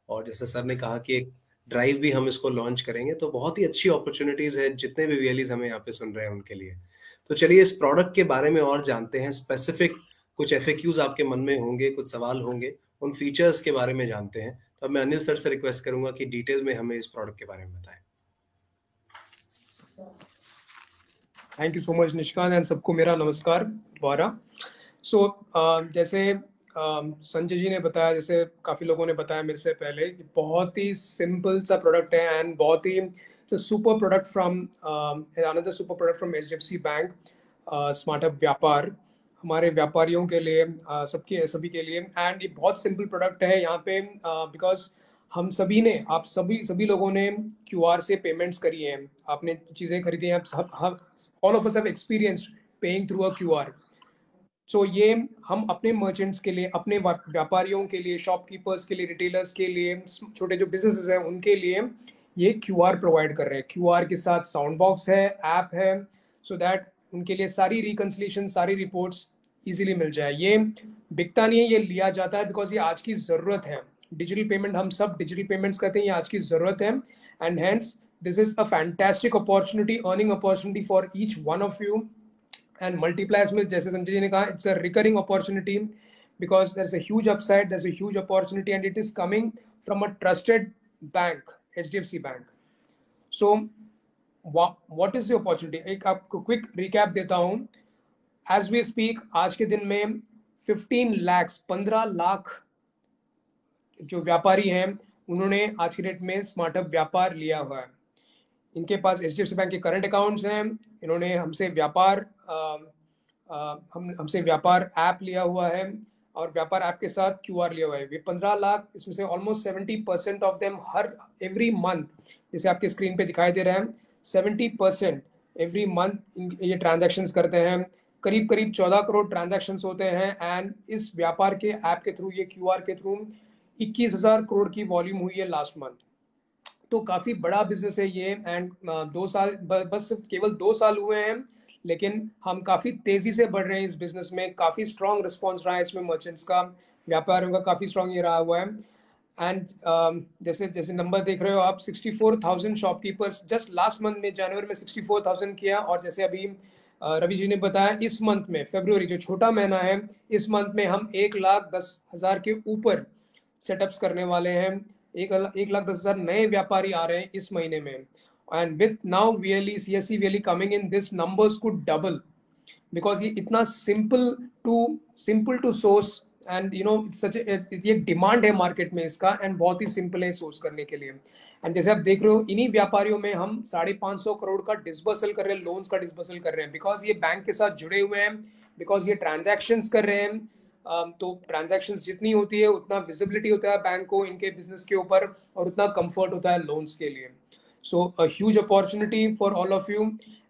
और जैसे सर ने कहा कि एक ड्राइव भी हम इसको लॉन्च करेंगे, तो बहुत ही अच्छी अपॉर्चुनिटीज है जितने भी बीएलईज हमें यहाँ पे सुन रहे हैं उनके लिए। तो चलिए इस प्रोडक्ट के बारे में और जानते हैं। स्पेसिफिक कुछ FAQs आपके मन में होंगे, कुछ सवाल होंगे, उन फीचर्स के बारे में जानते हैं। तो अब मैं अनिल सर से रिक्वेस्ट करूंगा कि डिटेल में हमें इस प्रोडक्ट के बारे में बताएं। Thank you so much Nishikant, and सबको मेरा नमस्कार दोबारा। जैसे संजय जी ने बताया, जैसे काफ़ी लोगों ने बताया मेरे से पहले, बहुत ही सिंपल सा प्रोडक्ट है एंड बहुत ही super product from another super product from HDFC bank SmartHub Vyapar, हमारे व्यापारियों के लिए, सभी के लिए। एंड ये बहुत सिंपल प्रोडक्ट है यहाँ पे, बिकॉज हम सभी ने, आप सभी लोगों ने QR से पेमेंट्स करी हैं, आपने चीज़ें खरीदी हैं, all of us have experienced paying through a QR। सो ये हम अपने मर्चेंट्स के लिए, अपने व्यापारियों के लिए, शॉपकीपर्स के लिए, रिटेलर्स के लिए, छोटे जो बिजनेसेस हैं उनके लिए ये QR प्रोवाइड कर रहे हैं। QR के साथ साउंड बॉक्स है, ऐप है, सो दैट उनके लिए सारी रिकन्सिलेशन, सारी रिपोर्ट्स इजीली मिल जाए। ये बिकता नहीं है, ये लिया जाता है, बिकॉज ये आज की ज़रूरत है। डिजिटल पेमेंट, हम सब डिजिटल पेमेंट्स करते हैं, ये आज की ज़रूरत है। And hence this is a fantastic opportunity, earning opportunity for each one of you. And multipliers में, जैसे संजय जी ने कहा, it's a recurring opportunity, because there is a huge upside, there is a huge opportunity, and it is coming from a trusted bank, HDFC bank. So what is the opportunity, एक आपको quick recap देता हूं। As we speak आज के दिन में 15 लाख जो व्यापारी हैं उन्होंने आज की डेट में स्मार्टअप व्यापार लिया हुआ है। इनके पास HDFC बैंक के करंट अकाउंट्स हैं, इन्होंने हमसे व्यापार ऐप लिया हुआ है और व्यापार ऐप के साथ QR लिया हुआ है। ये 15 लाख, इसमें से almost 70% of them every month, जैसे आपके स्क्रीन पे दिखाई दे रहा है, 70% एवरी मंथ ये ट्रांजैक्शंस करते हैं। करीब 14 करोड़ ट्रांजैक्शंस होते हैं एंड इस व्यापार के ऐप के थ्रू, ये QR के थ्रू 21,000 करोड़ की वॉल्यूम हुई है लास्ट मंथ। तो काफी बड़ा बिजनेस है ये एंड 2 साल बस केवल 2 साल हुए हैं, लेकिन हम काफी तेजी से बढ़ रहे हैं इस बिजनेस में। काफी स्ट्रॉन्ग रिस्पॉन्स रहा है इसमें, मर्चेंट्स का, व्यापारियों का काफी स्ट्रॉन्ग ये रहा हुआ है। एंड जैसे नंबर देख रहे हो आप, 64,000 शॉपकीपर्स जस्ट लास्ट मंथ में, जनवरी में 64,000 किया। और जैसे अभी रवि जी ने बताया, इस मंथ में फरवरी जो छोटा महीना है, इस मंथ में हम 1,10,000 के ऊपर सेटअप्स करने वाले हैं। 1,10,000 नए व्यापारी आ रहे हैं इस महीने में। And with now VLE CSC VLE coming in, this numbers could double, because ये इतना simple to source and you know such ये डिमांड है मार्केट में इसका, एंड बहुत ही सिंपल है सोर्स करने के लिए। एंड जैसे आप देख रहे हो, इन्हीं व्यापारियों में हम 550 करोड़ का डिसबर्सल कर रहे हैं, लोन्स का डिसबर्सल कर रहे हैं, बिकॉज ये बैंक के साथ जुड़े हुए हैं, बिकॉज ये ट्रांजैक्शंस कर रहे हैं। तो ट्रांजैक्शंस जितनी होती है उतना विजिबिलिटी होता है बैंक को इनके बिजनेस के ऊपर, और उतना कंफर्ट होता है लोन्स के लिए। So a huge opportunity for all of you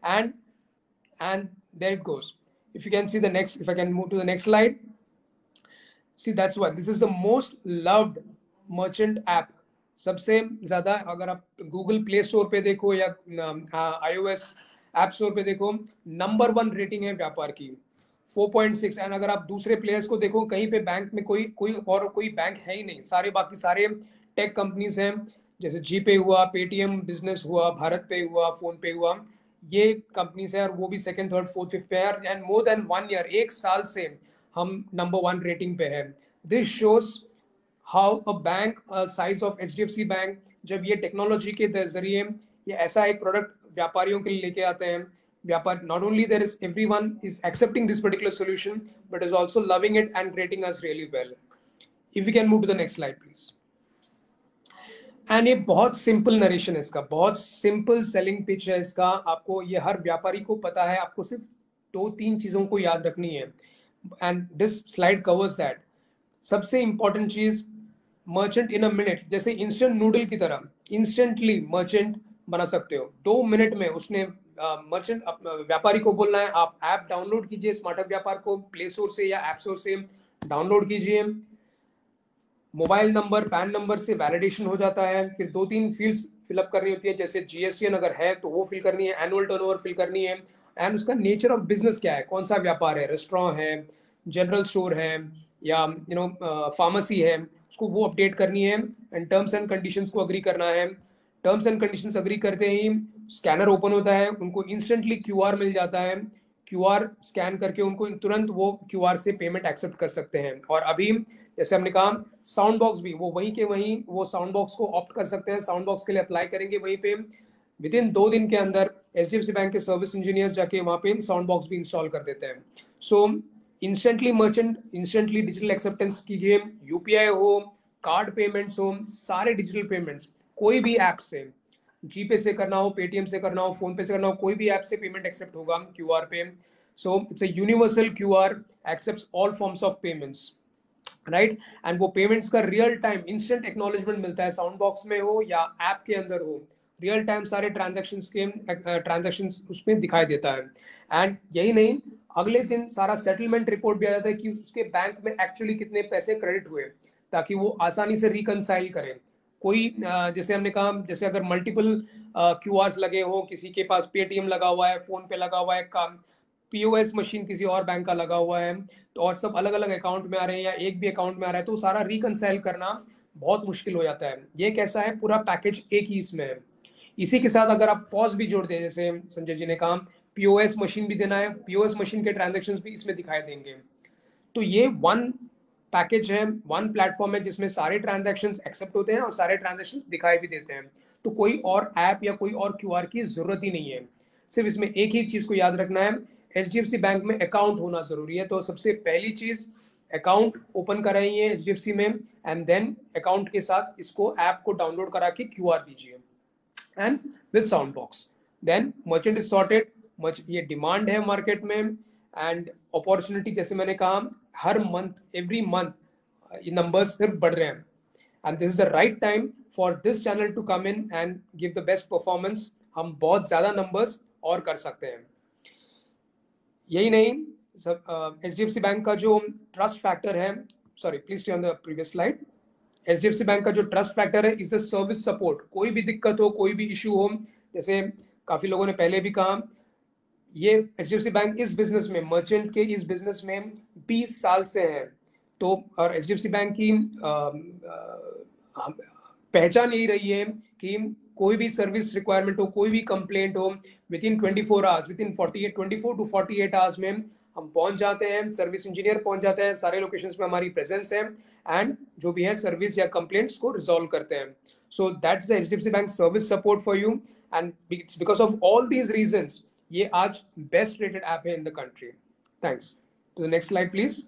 and there it goes. If you can see the next, if I can move to the next slide. See, that's why this is the most loved merchant app. सबसे ज्यादा अगर आप Google play store पे देखो या iOS app store पे देखो, number 1 rating है व्यापार की, 4.6। एंड अगर आप दूसरे प्लेयर्स को देखो, कहीं पे बैंक में कोई बैंक है ही नहीं, बाकी सारे टेक कंपनीज हैं, जैसे जीपे हुआ, पेटीएम बिजनेस हुआ, भारत पे हुआ, फोन पे हुआ, ये कंपनीज है, और वो भी 2nd, 3rd, 4th, 5th पे है। एंड मोर देन 1 ईयर, 1 साल से हम नंबर 1 रेटिंग पे है। This shows how a bank size of HDFC bank, जब ये टेक्नोलॉजी के जरिए ये ऐसा एक प्रोडक्ट व्यापारियों के लिए लेके आते हैं, व्यापार, not only there is everyone is accepting this particular solution, but is also loving it and rating us really well. If we can move to the next slide, please. And ये बहुत simple narration है इसका, बहुत simple selling pitch है इसका। आपको ये हर व्यापारी को पता है, आपको सिर्फ 2-3 चीजों को याद रखनी है, and this slide covers that. सबसे इंपॉर्टेंट चीज, मर्चेंट इन अ मिनट, जैसे इंस्टेंट नूडल की तरह इंस्टेंटली मर्चेंट बना सकते हो। 2 मिनट में उसने मर्चेंट व्यापारी को बोलना है, आप ऐप डाउनलोड कीजिए, स्मार्टअप व्यापार को प्ले स्टोर से या ऐप स्टोर से डाउनलोड कीजिए, मोबाइल नंबर, पैन नंबर से वैलिडेशन हो जाता है। फिर 2-3 फील्ड्स फिलअप करनी होती है, जैसे GSTN अगर है तो वो फिल करनी है, एनुअल टर्नओवर फिल करनी है, एंड उसका नेचर ऑफ बिजनेस क्या है, कौन सा व्यापार है, रेस्टोरेंट है, जनरल स्टोर है, या फार्मेसी है, उसको वो अपडेट करनी है। एंड टर्म्स एंड कंडीशंस को अग्री करना है। टर्म्स एंड कंडीशंस अग्री करते ही स्कैनर ओपन होता है, उनको इंस्टेंटली QR मिल जाता है। QR स्कैन करके उनको तुरंत वो QR से पेमेंट एक्सेप्ट कर सकते हैं। और अभी जैसे हमने कहा, साउंड बॉक्स भी वो वहीं के वहीं वो साउंड बॉक्स को ऑप्ट कर सकते हैं, साउंड बॉक्स के लिए अप्लाई करेंगे वहीं पे, विद इन 2 दिन के अंदर HDFC बैंक के सर्विस इंजीनियर्स जाके वहाँ पे साउंड बॉक्स भी इंस्टॉल कर देते हैं। So instantly merchant, instantly digital acceptance कीजिए, UPI हो, कार्ड पेमेंट्स हो, सारे डिजिटल पेमेंट्स, कोई भी ऐप से, जीपे से करना हो, पेटीएम से करना हो, फोन पे से करना हो, कोई भी ऐप से पेमेंट एक्सेप्ट होगा QR पे। So it's a universal QR, accepts all forms of payments, right. And वो पेमेंट्स का रियल टाइम इंस्टेंट एक्नॉलेजमेंट मिलता है, साउंड बॉक्स में हो या ऐप के अंदर हो, रियल टाइम सारे ट्रांजैक्शंस उसमें दिखाई देता है। एंड यही नहीं, अगले दिन सारा सेटलमेंट रिपोर्ट भी आ जाता है कि उसके बैंक में एक्चुअली कितने पैसे क्रेडिट हुए, ताकि वो आसानी से रिकनसाइल करें। कोई जैसे हमने कहा, जैसे अगर मल्टीपल QRs लगे हो, किसी के पास पेटीएम लगा हुआ है, फोन पे लगा हुआ है, POS मशीन किसी और बैंक का लगा हुआ है, तो और सब अलग अलग अकाउंट में आ रहे हैं या एक भी अकाउंट में आ रहा है, तो सारा रिकनसाइल करना बहुत मुश्किल हो जाता है। ये कैसा है, पूरा पैकेज एक ही इसमें है। इसी के साथ अगर आप पॉज भी जोड़ दें, जैसे संजय जी ने कहा, POS मशीन भी देना है, POS मशीन के ट्रांजेक्शन्स भी इसमें दिखाई देंगे। तो ये 1 पैकेज है, 1 प्लेटफॉर्म है जिसमें सारे ट्रांजैक्शंस एक्सेप्ट होते हैं और सारे ट्रांजैक्शंस दिखाई भी देते हैं। तो कोई और ऐप या कोई और क्यूआर की जरूरत ही नहीं है। सिर्फ इसमें एक ही चीज को याद रखना है, एचडीएफसी बैंक में अकाउंट होना जरूरी है। तो सबसे पहली चीज अकाउंट ओपन कराइए एचडीएफसी में, एंड देन अकाउंट के साथ इसको ऐप को डाउनलोड करा के क्यूआर दीजिए and with sound box, then merchant is sorted. ये डिमांड है मार्केट में एंड अपॉर्चुनिटी, जैसे मैंने कहा, हर मंथ एवरी मंथ ये नंबर्स सिर्फ बढ़ रहे हैं, and this is the right time for this channel to come in and give the best performance. हम बहुत ज्यादा नंबर्स और कर सकते हैं। यही नहीं, सब एचडीएफसी बैंक का जो ट्रस्ट फैक्टर है, sorry please stay on the previous slide. HDFC bank का जो ट्रस्ट फैक्टर है इज द सर्विस सपोर्ट। कोई भी दिक्कत हो, कोई भी इशू हो, जैसे काफी लोगों ने पहले भी कहा, ये एचडीएफसी बैंक इस बिजनेस में, मर्चेंट के इस बिजनेस में 20 साल से है। तो और एचडीएफसी बैंक की पहचान यही रही है कि कोई भी सर्विस रिक्वायरमेंट हो, कोई भी कंप्लेंट हो, within 24 hours, within 24 to 48 hours में हम पहुंच जाते हैं, सर्विस इंजीनियर पहुंच जाते हैं, सारे लोकेशंस में हमारी प्रेजेंस है एंड जो भी है सर्विस या कंप्लेंट्स को रिजॉल्व करते हैं। So that's the HDFC bank service support for you, and it's because of all these reasons ये आज बेस्ट रेटेड ऐप है in the country. Thanks. To the next slide please.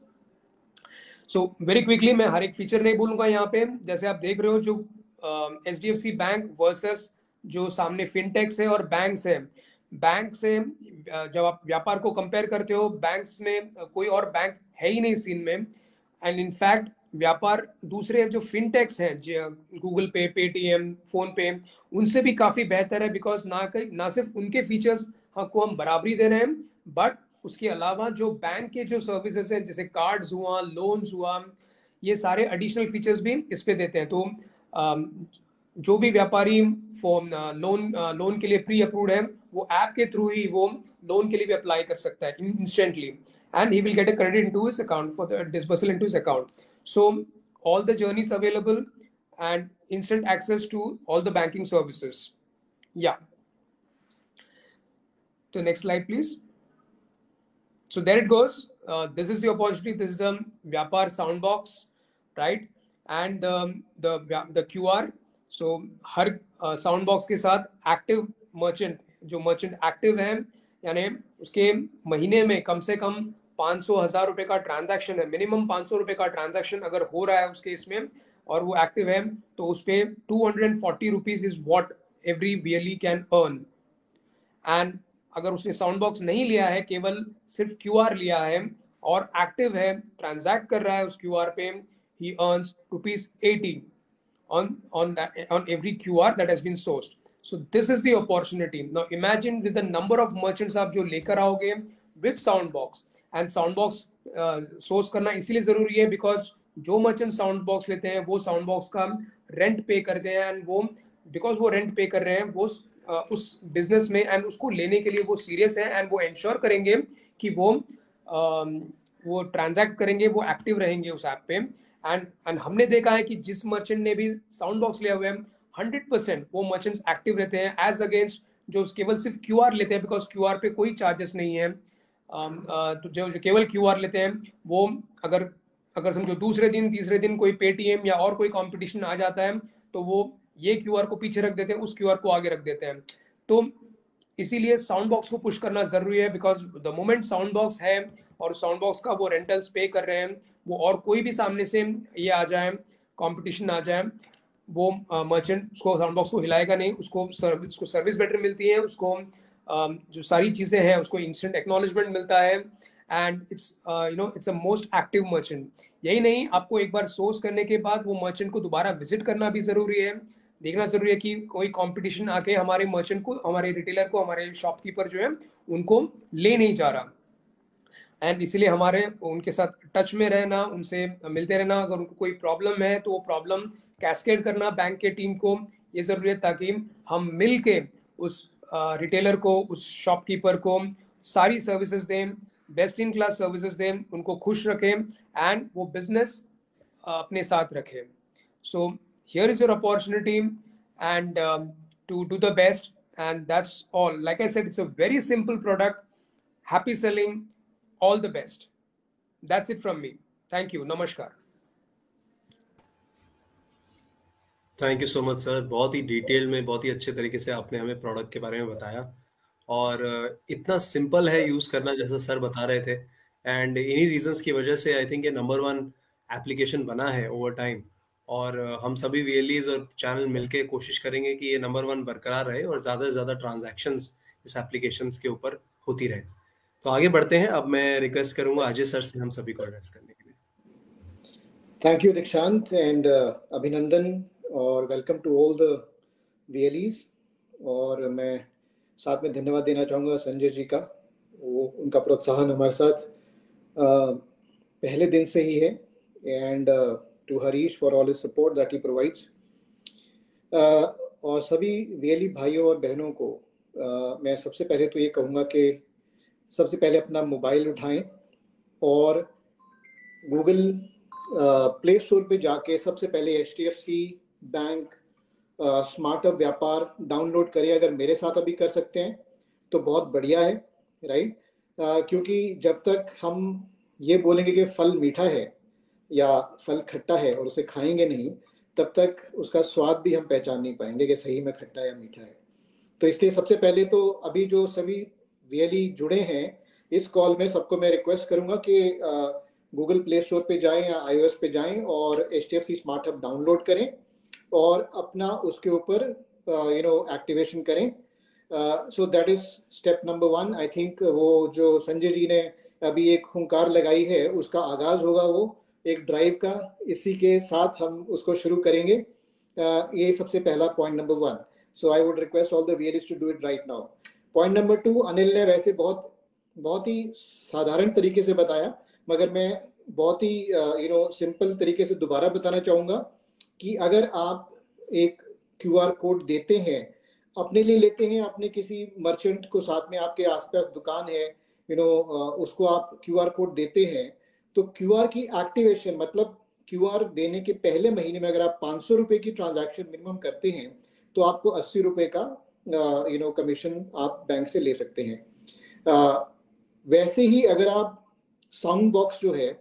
So very quickly, मैं हर एक feature नहीं बोलूंगा यहाँ पे। जैसे आप देख रहे हो, जो एचडीएफसी बैंक वर्सेस जो सामने फिनटेक्स है और बैंक्स है, बैंक से जब आप व्यापार को कंपेयर करते हो, बैंक्स में कोई और बैंक है ही नहीं सीन में, एंड इनफैक्ट व्यापार दूसरे जो फिनटेक्स हैं, गूगल पे, पेटीएम, फोन पे, उनसे भी काफी बेहतर है। बिकॉज ना सिर्फ उनके फीचर्स को हम बराबरी दे रहे हैं, बट उसके अलावा जो बैंक के जो सर्विसेज हैं, जैसे कार्ड्स हुआ, लोन्स हुआ, ये सारे एडिशनल फीचर्स भी इस पे देते हैं। तो जो भी व्यापारी लोन के लिए प्री अप्रूव्ड है, वो ऐप के थ्रू ही वो लोन के लिए भी अप्लाई कर सकता है instantly, and he will get a credit into his account for the dispersal into his account. So all the journeys available and instant access to all the banking services. Yeah. So next slide, please. So there it goes. This is the opportunity. This is the Vyapar Soundbox, right? And the QR. So her Soundbox के साथ active merchant, जो merchant active है, यानी उसके महीने में कम से कम 500,000 रुपए का ट्रांजैक्शन है, मिनिमम 500 रुपए का ट्रांजैक्शन अगर हो रहा है उसके इसमें और वो एक्टिव है, तो उस पे 240 rupees is what every VLE can earn. And अगर उसने साउंड बॉक्स नहीं लिया है, केवल सिर्फ क्यूआर लिया है और एक्टिव है, ट्रांजैक्ट कर रहा है उस क्यूआर पे, ही earns ₹80 on every QR that has been sourced. So this is the opportunity. Now imagine with the number of merchants आप जो लेकर आओगे with Soundbox, and Soundbox source करना इसीलिए जरूरी है because जो merchant Soundbox लेते हैं वो Soundbox का रेंट पे करते हैं, and वो because वो रेंट पे कर रहे हैं, वो उस बिजनेस में एंड उसको लेने के लिए वो सीरियस है, एंड वो इंश्योर करेंगे कि वो ट्रांजैक्ट करेंगे, वो एक्टिव रहेंगे उस ऐप पे। एंड हमने देखा है कि जिस मर्चेंट ने भी साउंड बॉक्स लिया हुआ है, 100% वो मर्चेंट्स एक्टिव रहते हैं एज अगेंस्ट जो केवल सिर्फ क्यूआर लेते हैं, बिकॉज क्यूआर पे कोई चार्जेस नहीं है। तो जो केवल क्यूआर लेते हैं वो अगर समझो दूसरे दिन तीसरे दिन कोई पेटीएम या और कोई कंपटीशन आ जाता है, तो वो ये क्यूआर को पीछे रख देते हैं, उस क्यूआर को आगे रख देते हैं। तो इसीलिए साउंड बॉक्स को पुश करना जरूरी है, because the moment sound box है और साउंड बॉक्स का वो रेंटल्स पे कर रहे हैं, वो और कोई भी सामने से ये आ जाए, कंपटीशन आ जाए, वो मर्चेंट उसको साउंड बॉक्स को हिलाएगा नहीं, उसको सर्विस बेटर मिलती है, उसको जो सारी चीजें हैं उसको इंस्टेंट एक्नॉलेजमेंट मिलता है, and it's it's a most active merchant. यही नहीं, आपको एक बार सोर्स करने के बाद वो मर्चेंट को दोबारा विजिट करना भी जरूरी है, देखना जरूरी है कि कोई कंपटीशन आके हमारे मर्चेंट को, हमारे रिटेलर को, हमारे शॉपकीपर जो है उनको ले नहीं जा रहा। एंड इसीलिए हमारे उनके साथ टच में रहना, उनसे मिलते रहना, अगर उनको कोई प्रॉब्लम है तो वो प्रॉब्लम कैस्केड करना बैंक के टीम को, ये जरूरी है, ताकि हम मिल के उस रिटेलर को, उस शॉपकीपर को सारी सर्विसेज दें, बेस्ट इन क्लास सर्विसेज दें, उनको खुश रखें एंड वो बिजनेस अपने साथ रखें। सो here is your opportunity, and to do the best, and that's all. Like I said, it's a very simple product. Happy selling, all the best. That's it from me. Thank you. Namaskar. Thank you so much sir, बहुत ही detail में, बहुत ही अच्छे तरीके से आपने हमें product के बारे में बताया और इतना सिंपल है यूज करना जैसा सर बता रहे थे। एंड इन्हीं रीजंस की वजह से आई थिंक ये नंबर 1 एप्लीकेशन बना है ओवर टाइम। और हम सभी वीएलईज और चैनल मिलके कोशिश करेंगे कि ये नंबर 1 बरकरार रहे और ज़्यादा से ज़्यादा ट्रांजैक्शंस इस एप्लीकेशन के ऊपर होती रहे। तो आगे बढ़ते हैं। अब मैं रिक्वेस्ट करूंगा अजय सर से हम सभी को एड्रेस करने के लिए। थैंक यू दीक्षांत एंड अभिनंदन और वेलकम टू ऑल द वीएलईज। और मैं साथ में धन्यवाद देना चाहूँगा संजय जी का, वो उनका प्रोत्साहन हमारे साथ पहले दिन से ही है। And to Harish for all his support that he provides. और सभी वीएलई भाइयों और बहनों को मैं सबसे पहले तो ये कहूँगा कि सबसे पहले अपना मोबाइल उठाएं और गूगल प्ले स्टोर पे जाके सबसे पहले HDFC बैंक स्मार्ट अप व्यापार डाउनलोड करें। अगर मेरे साथ अभी कर सकते हैं तो बहुत बढ़िया है, राइट। क्योंकि जब तक हम ये बोलेंगे कि फल मीठा है या फल खट्टा है और उसे खाएंगे नहीं, तब तक उसका स्वाद भी हम पहचान नहीं पाएंगे कि सही में खट्टा या मीठा है। तो इसलिए सबसे पहले तो अभी जो सभी वीएलई जुड़े हैं इस कॉल में, सबको मैं रिक्वेस्ट करूंगा कि गूगल प्ले स्टोर पे जाएं या iOS पे जाएं और HDFC स्मार्ट अप डाउनलोड करें और अपना उसके ऊपर एक्टिवेशन करें। So that is step number 1। I think वो जो संजय जी ने अभी एक हुंकार लगाई है उसका आगाज होगा वो एक ड्राइव का, इसी के साथ हम उसको शुरू करेंगे। ये सबसे पहला point number 1। So I would request all the VLEs to do it right now. Point number 2 Anil ने वैसे बहुत ही साधारण तरीके से बताया, मगर मैं बहुत ही सिंपल तरीके से दोबारा बताना चाहूँगा कि अगर आप एक QR कोड देते हैं, अपने लिए लेते हैं, अपने किसी मर्चेंट को, साथ में आपके आसपास दुकान है, उसको आप QR कोड देते हैं, तो QR की एक्टिवेशन मतलब QR देने के पहले महीने में अगर आप 500 रुपए की ट्रांजैक्शन मिनिमम करते हैं तो आपको 80 रुपए का कमीशन आप बैंक से ले सकते हैं। वैसे ही अगर आप साउंड बॉक्स जो है,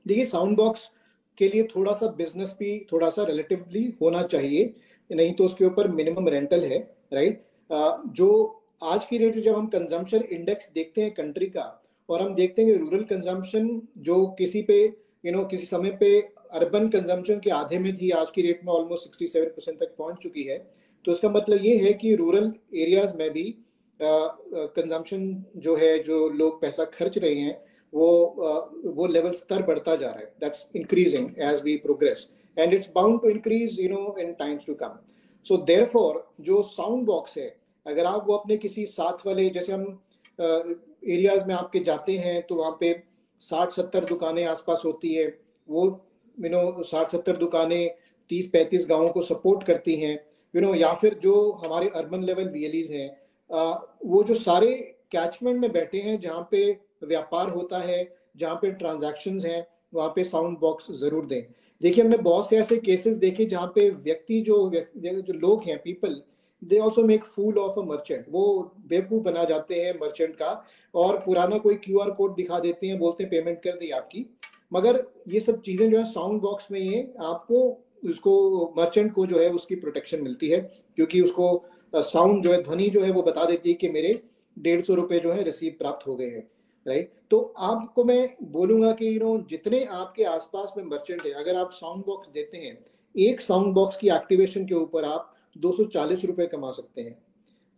देखिए साउंड बॉक्स के लिए थोड़ा सा बिजनेस भी थोड़ा सा रिलेटिवली होना चाहिए, नहीं तो उसके ऊपर मिनिमम रेंटल है, राइट। जो आज की डेट में जब हम कंजम्पशन इंडेक्स देखते हैं कंट्री का और हम देखते हैं कि रूरल कंजम्पशन जो किसी पे किसी समय पे अर्बन कंजम्पशन के आधे में थी, आज की डेट में ऑलमोस्ट 67% तक पहुंच चुकी है। तो इसका मतलब ये है कि रूरल एरियाज में भी कंजम्पशन जो है, जो लोग पैसा खर्च रहे हैं, वो लेवल स्तर बढ़ता जा रहा है। That's increasing as we progress and it's bound to increase in times to come. So therefore जो साउंड बॉक्स है, अगर आप वो अपने किसी साथ वाले, जैसे हम एरियाज में आपके जाते हैं तो वहाँ पे 60-70 दुकानें आसपास होती है, वो 60-70 दुकानें 30-35 गाँवों को सपोर्ट करती हैं, या फिर जो हमारे अर्बन लेवल वीएलईज हैं, वो जो सारे कैचमेंट में बैठे हैं जहाँ पे व्यापार होता है, जहाँ पे ट्रांजैक्शंस हैं, वहाँ पे साउंड बॉक्स जरूर दें। देखिए हमने बहुत से ऐसे केसेस देखे जहाँ पे व्यक्ति जो लोग हैं, people, they also make fool of a merchant. वो बेवकूफ बना जाते हैं मर्चेंट का और पुराना कोई QR कोड दिखा देते हैं, बोलते हैं पेमेंट कर दी आपकी। मगर ये सब चीजें जो है साउंड बॉक्स में, ये आपको उसको मर्चेंट को जो है उसकी प्रोटेक्शन मिलती है, क्योंकि उसको साउंड जो है, ध्वनि जो है वो बता देती है कि मेरे 150 रुपए जो है रिसीव प्राप्त हो गए हैं, राइट। तो आपको मैं बोलूंगा कि जितने आपके आसपास में मर्चेंट है, अगर आप साउंड बॉक्स देते हैं, एक साउंड बॉक्स की एक्टिवेशन के ऊपर आप 240 रुपए कमा सकते हैं,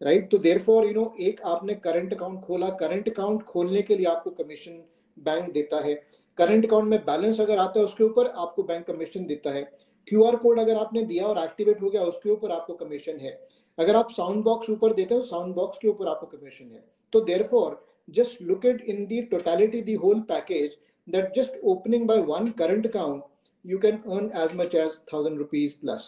राइट। तो देयरफॉर एक आपने करंट अकाउंट खोला, करंट अकाउंट खोलने के लिए आपको कमीशन बैंक देता है। करंट अकाउंट में बैलेंस अगर आता है उसके ऊपर आपको बैंक कमीशन देता है। QR कोड अगर आपने दिया और एक्टिवेट हो गया उसके ऊपर आपको कमीशन है। अगर आप साउंड बॉक्स ऊपर देते हो, साउंड बॉक्स के ऊपर आपको कमीशन है। तो therefore just look at in the totality, the whole package, that just opening by one current account you can earn as much as 1000 rupees plus।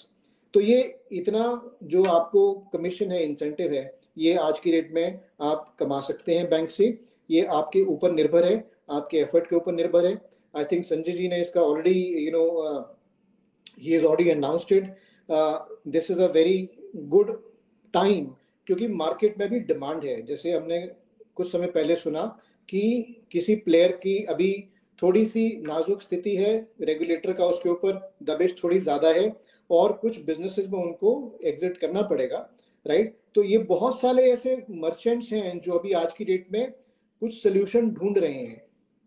तो ये इतना जो आपको कमीशन है, इंसेंटिव है, ये आज की रेट में आप कमा सकते हैं बैंक से। ये आपके ऊपर निर्भर है, आपके एफर्ट के ऊपर निर्भर है। आई थिंक संजय जी ने इसका already he has already announced it। this is a very good time, क्योंकि मार्केट में भी डिमांड है। जैसे हमने कुछ समय पहले सुना कि किसी प्लेयर की अभी थोड़ी सी नाजुक स्थिति है, रेगुलेटर का उसके ऊपर दबिश थोड़ी ज्यादा है और कुछ बिजनेसेस में उनको एग्जिट करना पड़ेगा, राइट। तो ये बहुत सारे ऐसे मर्चेंट्स हैं जो अभी आज की डेट में कुछ सोल्यूशन ढूंढ रहे हैं,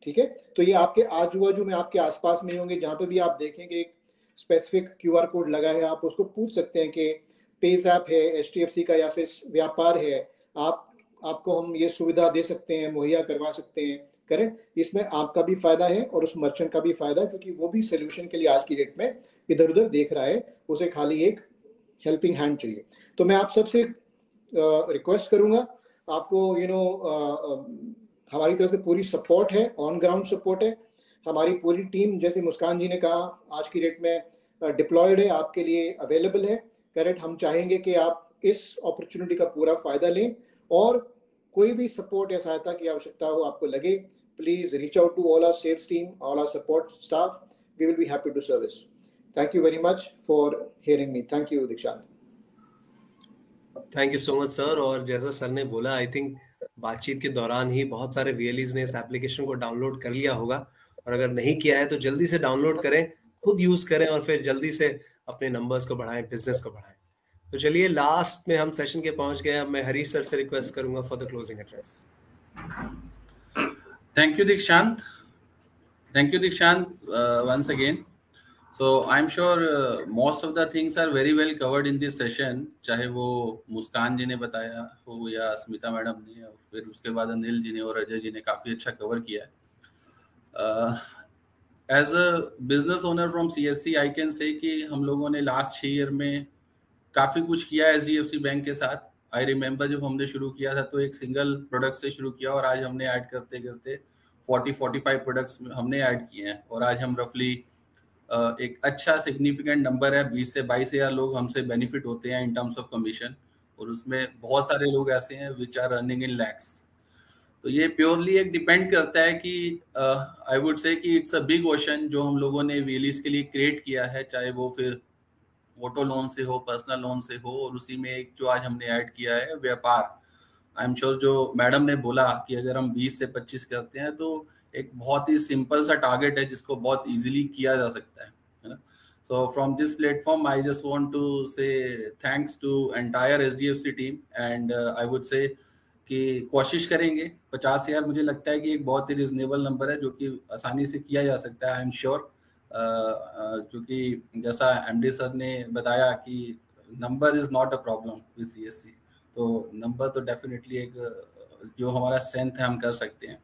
ठीक है। तो ये आपके आजू बाजू में, आपके आसपास में होंगे, जहां पे भी आप देखेंगे एक स्पेसिफिक QR कोड लगा है, आप उसको पूछ सकते हैं कि पेज़ैप है HDFC का या फिर व्यापार है, आपको हम ये सुविधा दे सकते हैं, मुहैया करवा सकते हैं, करेक्ट। इसमें आपका भी फायदा है और उस मर्चेंट का भी फायदा, क्योंकि वो भी सोल्यूशन के लिए आज की डेट में इधर उधर देख रहा है, उसे खाली एक हेल्पिंग हैंड चाहिए। तो मैं आप सबसे रिक्वेस्ट करूंगा, आपको हमारी तरफ से पूरी सपोर्ट है, ऑन ग्राउंड सपोर्ट है। हमारी पूरी टीम, जैसे मुस्कान जी ने कहा, आज की डेट में डिप्लॉयड है, आपके लिए अवेलेबल है, करेक्ट। हम चाहेंगे कि आप इस अपॉर्चुनिटी का पूरा फायदा लें, और कोई भी सपोर्ट या सहायता की आवश्यकता हो, आपको लगे, please reach out to all our sales team, all our support staff, we will be happy to service. Thank you very much for hearing me. Thank you Dikshant. Thank you so much sir. और जैसा sir ने बोला, I think बातचीत के दौरान ही बहुत सारे VLEs ने इस एप्लीकेशन को डाउनलोड कर लिया होगा, और अगर नहीं किया है तो जल्दी से डाउनलोड करें, खुद यूज करें, और फिर जल्दी से अपने नंबर्स को बढ़ाएं, बिजनेस को बढ़ाएं। तो चलिए, लास्ट में हम सेशन के पहुंच गए। अब मैं हरीश सर से रिक्वेस्ट करूंगा for the closing address. Thank you, Dikshant. Thank you, Dikshant, once again. So I'm sure most of the things are very well covered in this session. चाहे वो मुस्कान जी ने बताया हो या स्मिता मैडम ने, और फिर उसके बाद अनिल जी ने और अजय जी ने काफी अच्छा कवर किया है। As a business owner from CSC, I can say कि हम लोगों ने लास्ट 6 ईयर में काफी कुछ किया HDFC बैंक के साथ। आई रिमेम्बर जब हमने शुरू किया था तो एक सिंगल प्रोडक्ट से शुरू किया, और आज हमने ऐड करते करते 40-45 प्रोडक्ट्स हमने ऐड किए हैं, और आज हम रफली एक अच्छा सिग्निफिकेंट नंबर है, 20 से 22 हजार लोग हमसे बेनिफिट होते हैं इन टर्म्स ऑफ कमीशन, और उसमें बहुत सारे लोग ऐसे हैं which are earning in lakhs. तो ये प्योरली एक डिपेंड करता है कि आई वुड से कि इट्स अ बिग ओशन जो हम लोगों ने VLEs के लिए क्रिएट किया है, चाहे वो फिर ऑटो लोन से हो, पर्सनल लोन से हो, और उसी में एक जो आज हमने ऐड किया है व्यापार। आई एम श्योर जो मैडम ने बोला कि अगर हम 20 से 25 करते हैं तो एक बहुत ही सिंपल सा टारगेट है जिसको बहुत इजीली किया जा सकता है ना। So from this platform I just want to say thanks to entire HDFC team, and I would say कि कोशिश करेंगे 50,000। मुझे लगता है कि एक बहुत ही रिजनेबल नंबर है जो कि आसानी से किया जा सकता है, आई एम श्योर। क्योंकि जैसा MD सर ने बताया कि number is not a problem with CSC, तो नंबर तो डेफिनेटली एक जो हमारा स्ट्रेंथ है हम कर सकते हैं।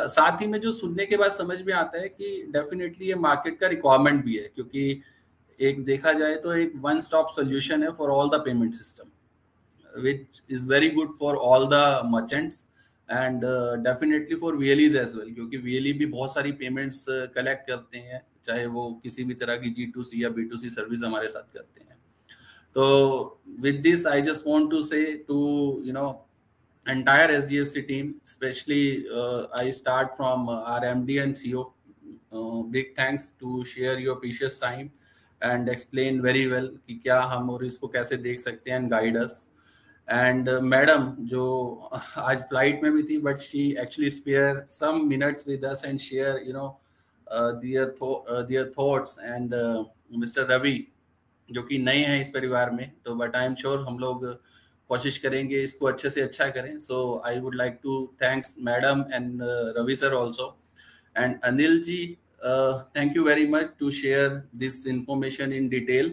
साथ ही में जो सुनने के बाद समझ में आता है कि डेफिनेटली ये मार्केट का रिक्वायरमेंट भी है, क्योंकि एक देखा जाए तो एक वन स्टॉप सोल्यूशन है for all the payment system, which is very good for all the merchants and definitely for VLEs as well, क्योंकि VLE भी बहुत सारी पेमेंट्स कलेक्ट करते हैं, चाहे वो किसी भी तरह की G2C या B2C सर्विस हमारे साथ करते हैं। तो with this I just want to say to entire SDFC team, especially I start from our MD and CEO, big thanks to share your precious time and explain very well कि क्या हम और इसको कैसे देख सकते हैं and guide us. And madam जो आज फ्लाइट में भी थी, but she actually spare some minutes with us and share their thoughts, and Mr. Ravi जो कि नए हैं इस परिवार में, तो but I am sure हम लोग कोशिश करेंगे इसको अच्छे से अच्छा करें। So I would like to thanks madam and Ravi sir also, and Anil ji, thank you very much to share this information in detail,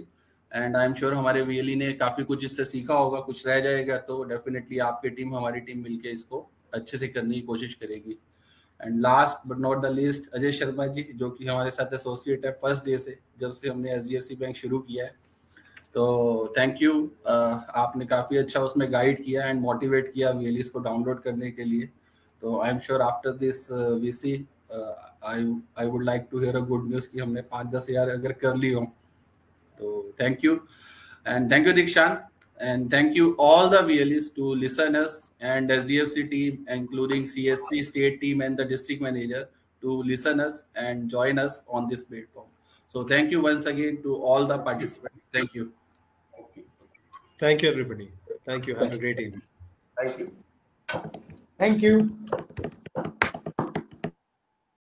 and I am sure हमारे VLE ने काफी कुछ इससे सीखा होगा। कुछ रह जाएगा तो डेफिनेटली आपकी टीम हमारी टीम मिलके इसको अच्छे से करने की कोशिश करेगी। And last but not the least Ajay Sharma ji, जो कि हमारे साथ एसोसिएट है फर्स्ट डे से, जब से हमने SDFC बैंक शुरू किया है। तो थैंक यू, आपने काफ़ी अच्छा उसमें गाइड किया एंड मोटिवेट किया VLEs को डाउनलोड करने के लिए। तो I am sure after this VC I would like to hear a good news कि हमने 5-10 हज़ार अगर कर ली हो। तो thank you, and thank you Dikshant, and thank you all the VLEs to listen us, and SDFC team including CSC state team and the district manager to listen us and join us on this platform. So thank you once again to all the participants. Thank you. Thank you everybody. Thank you. Have a great evening. Thank you. Thank you.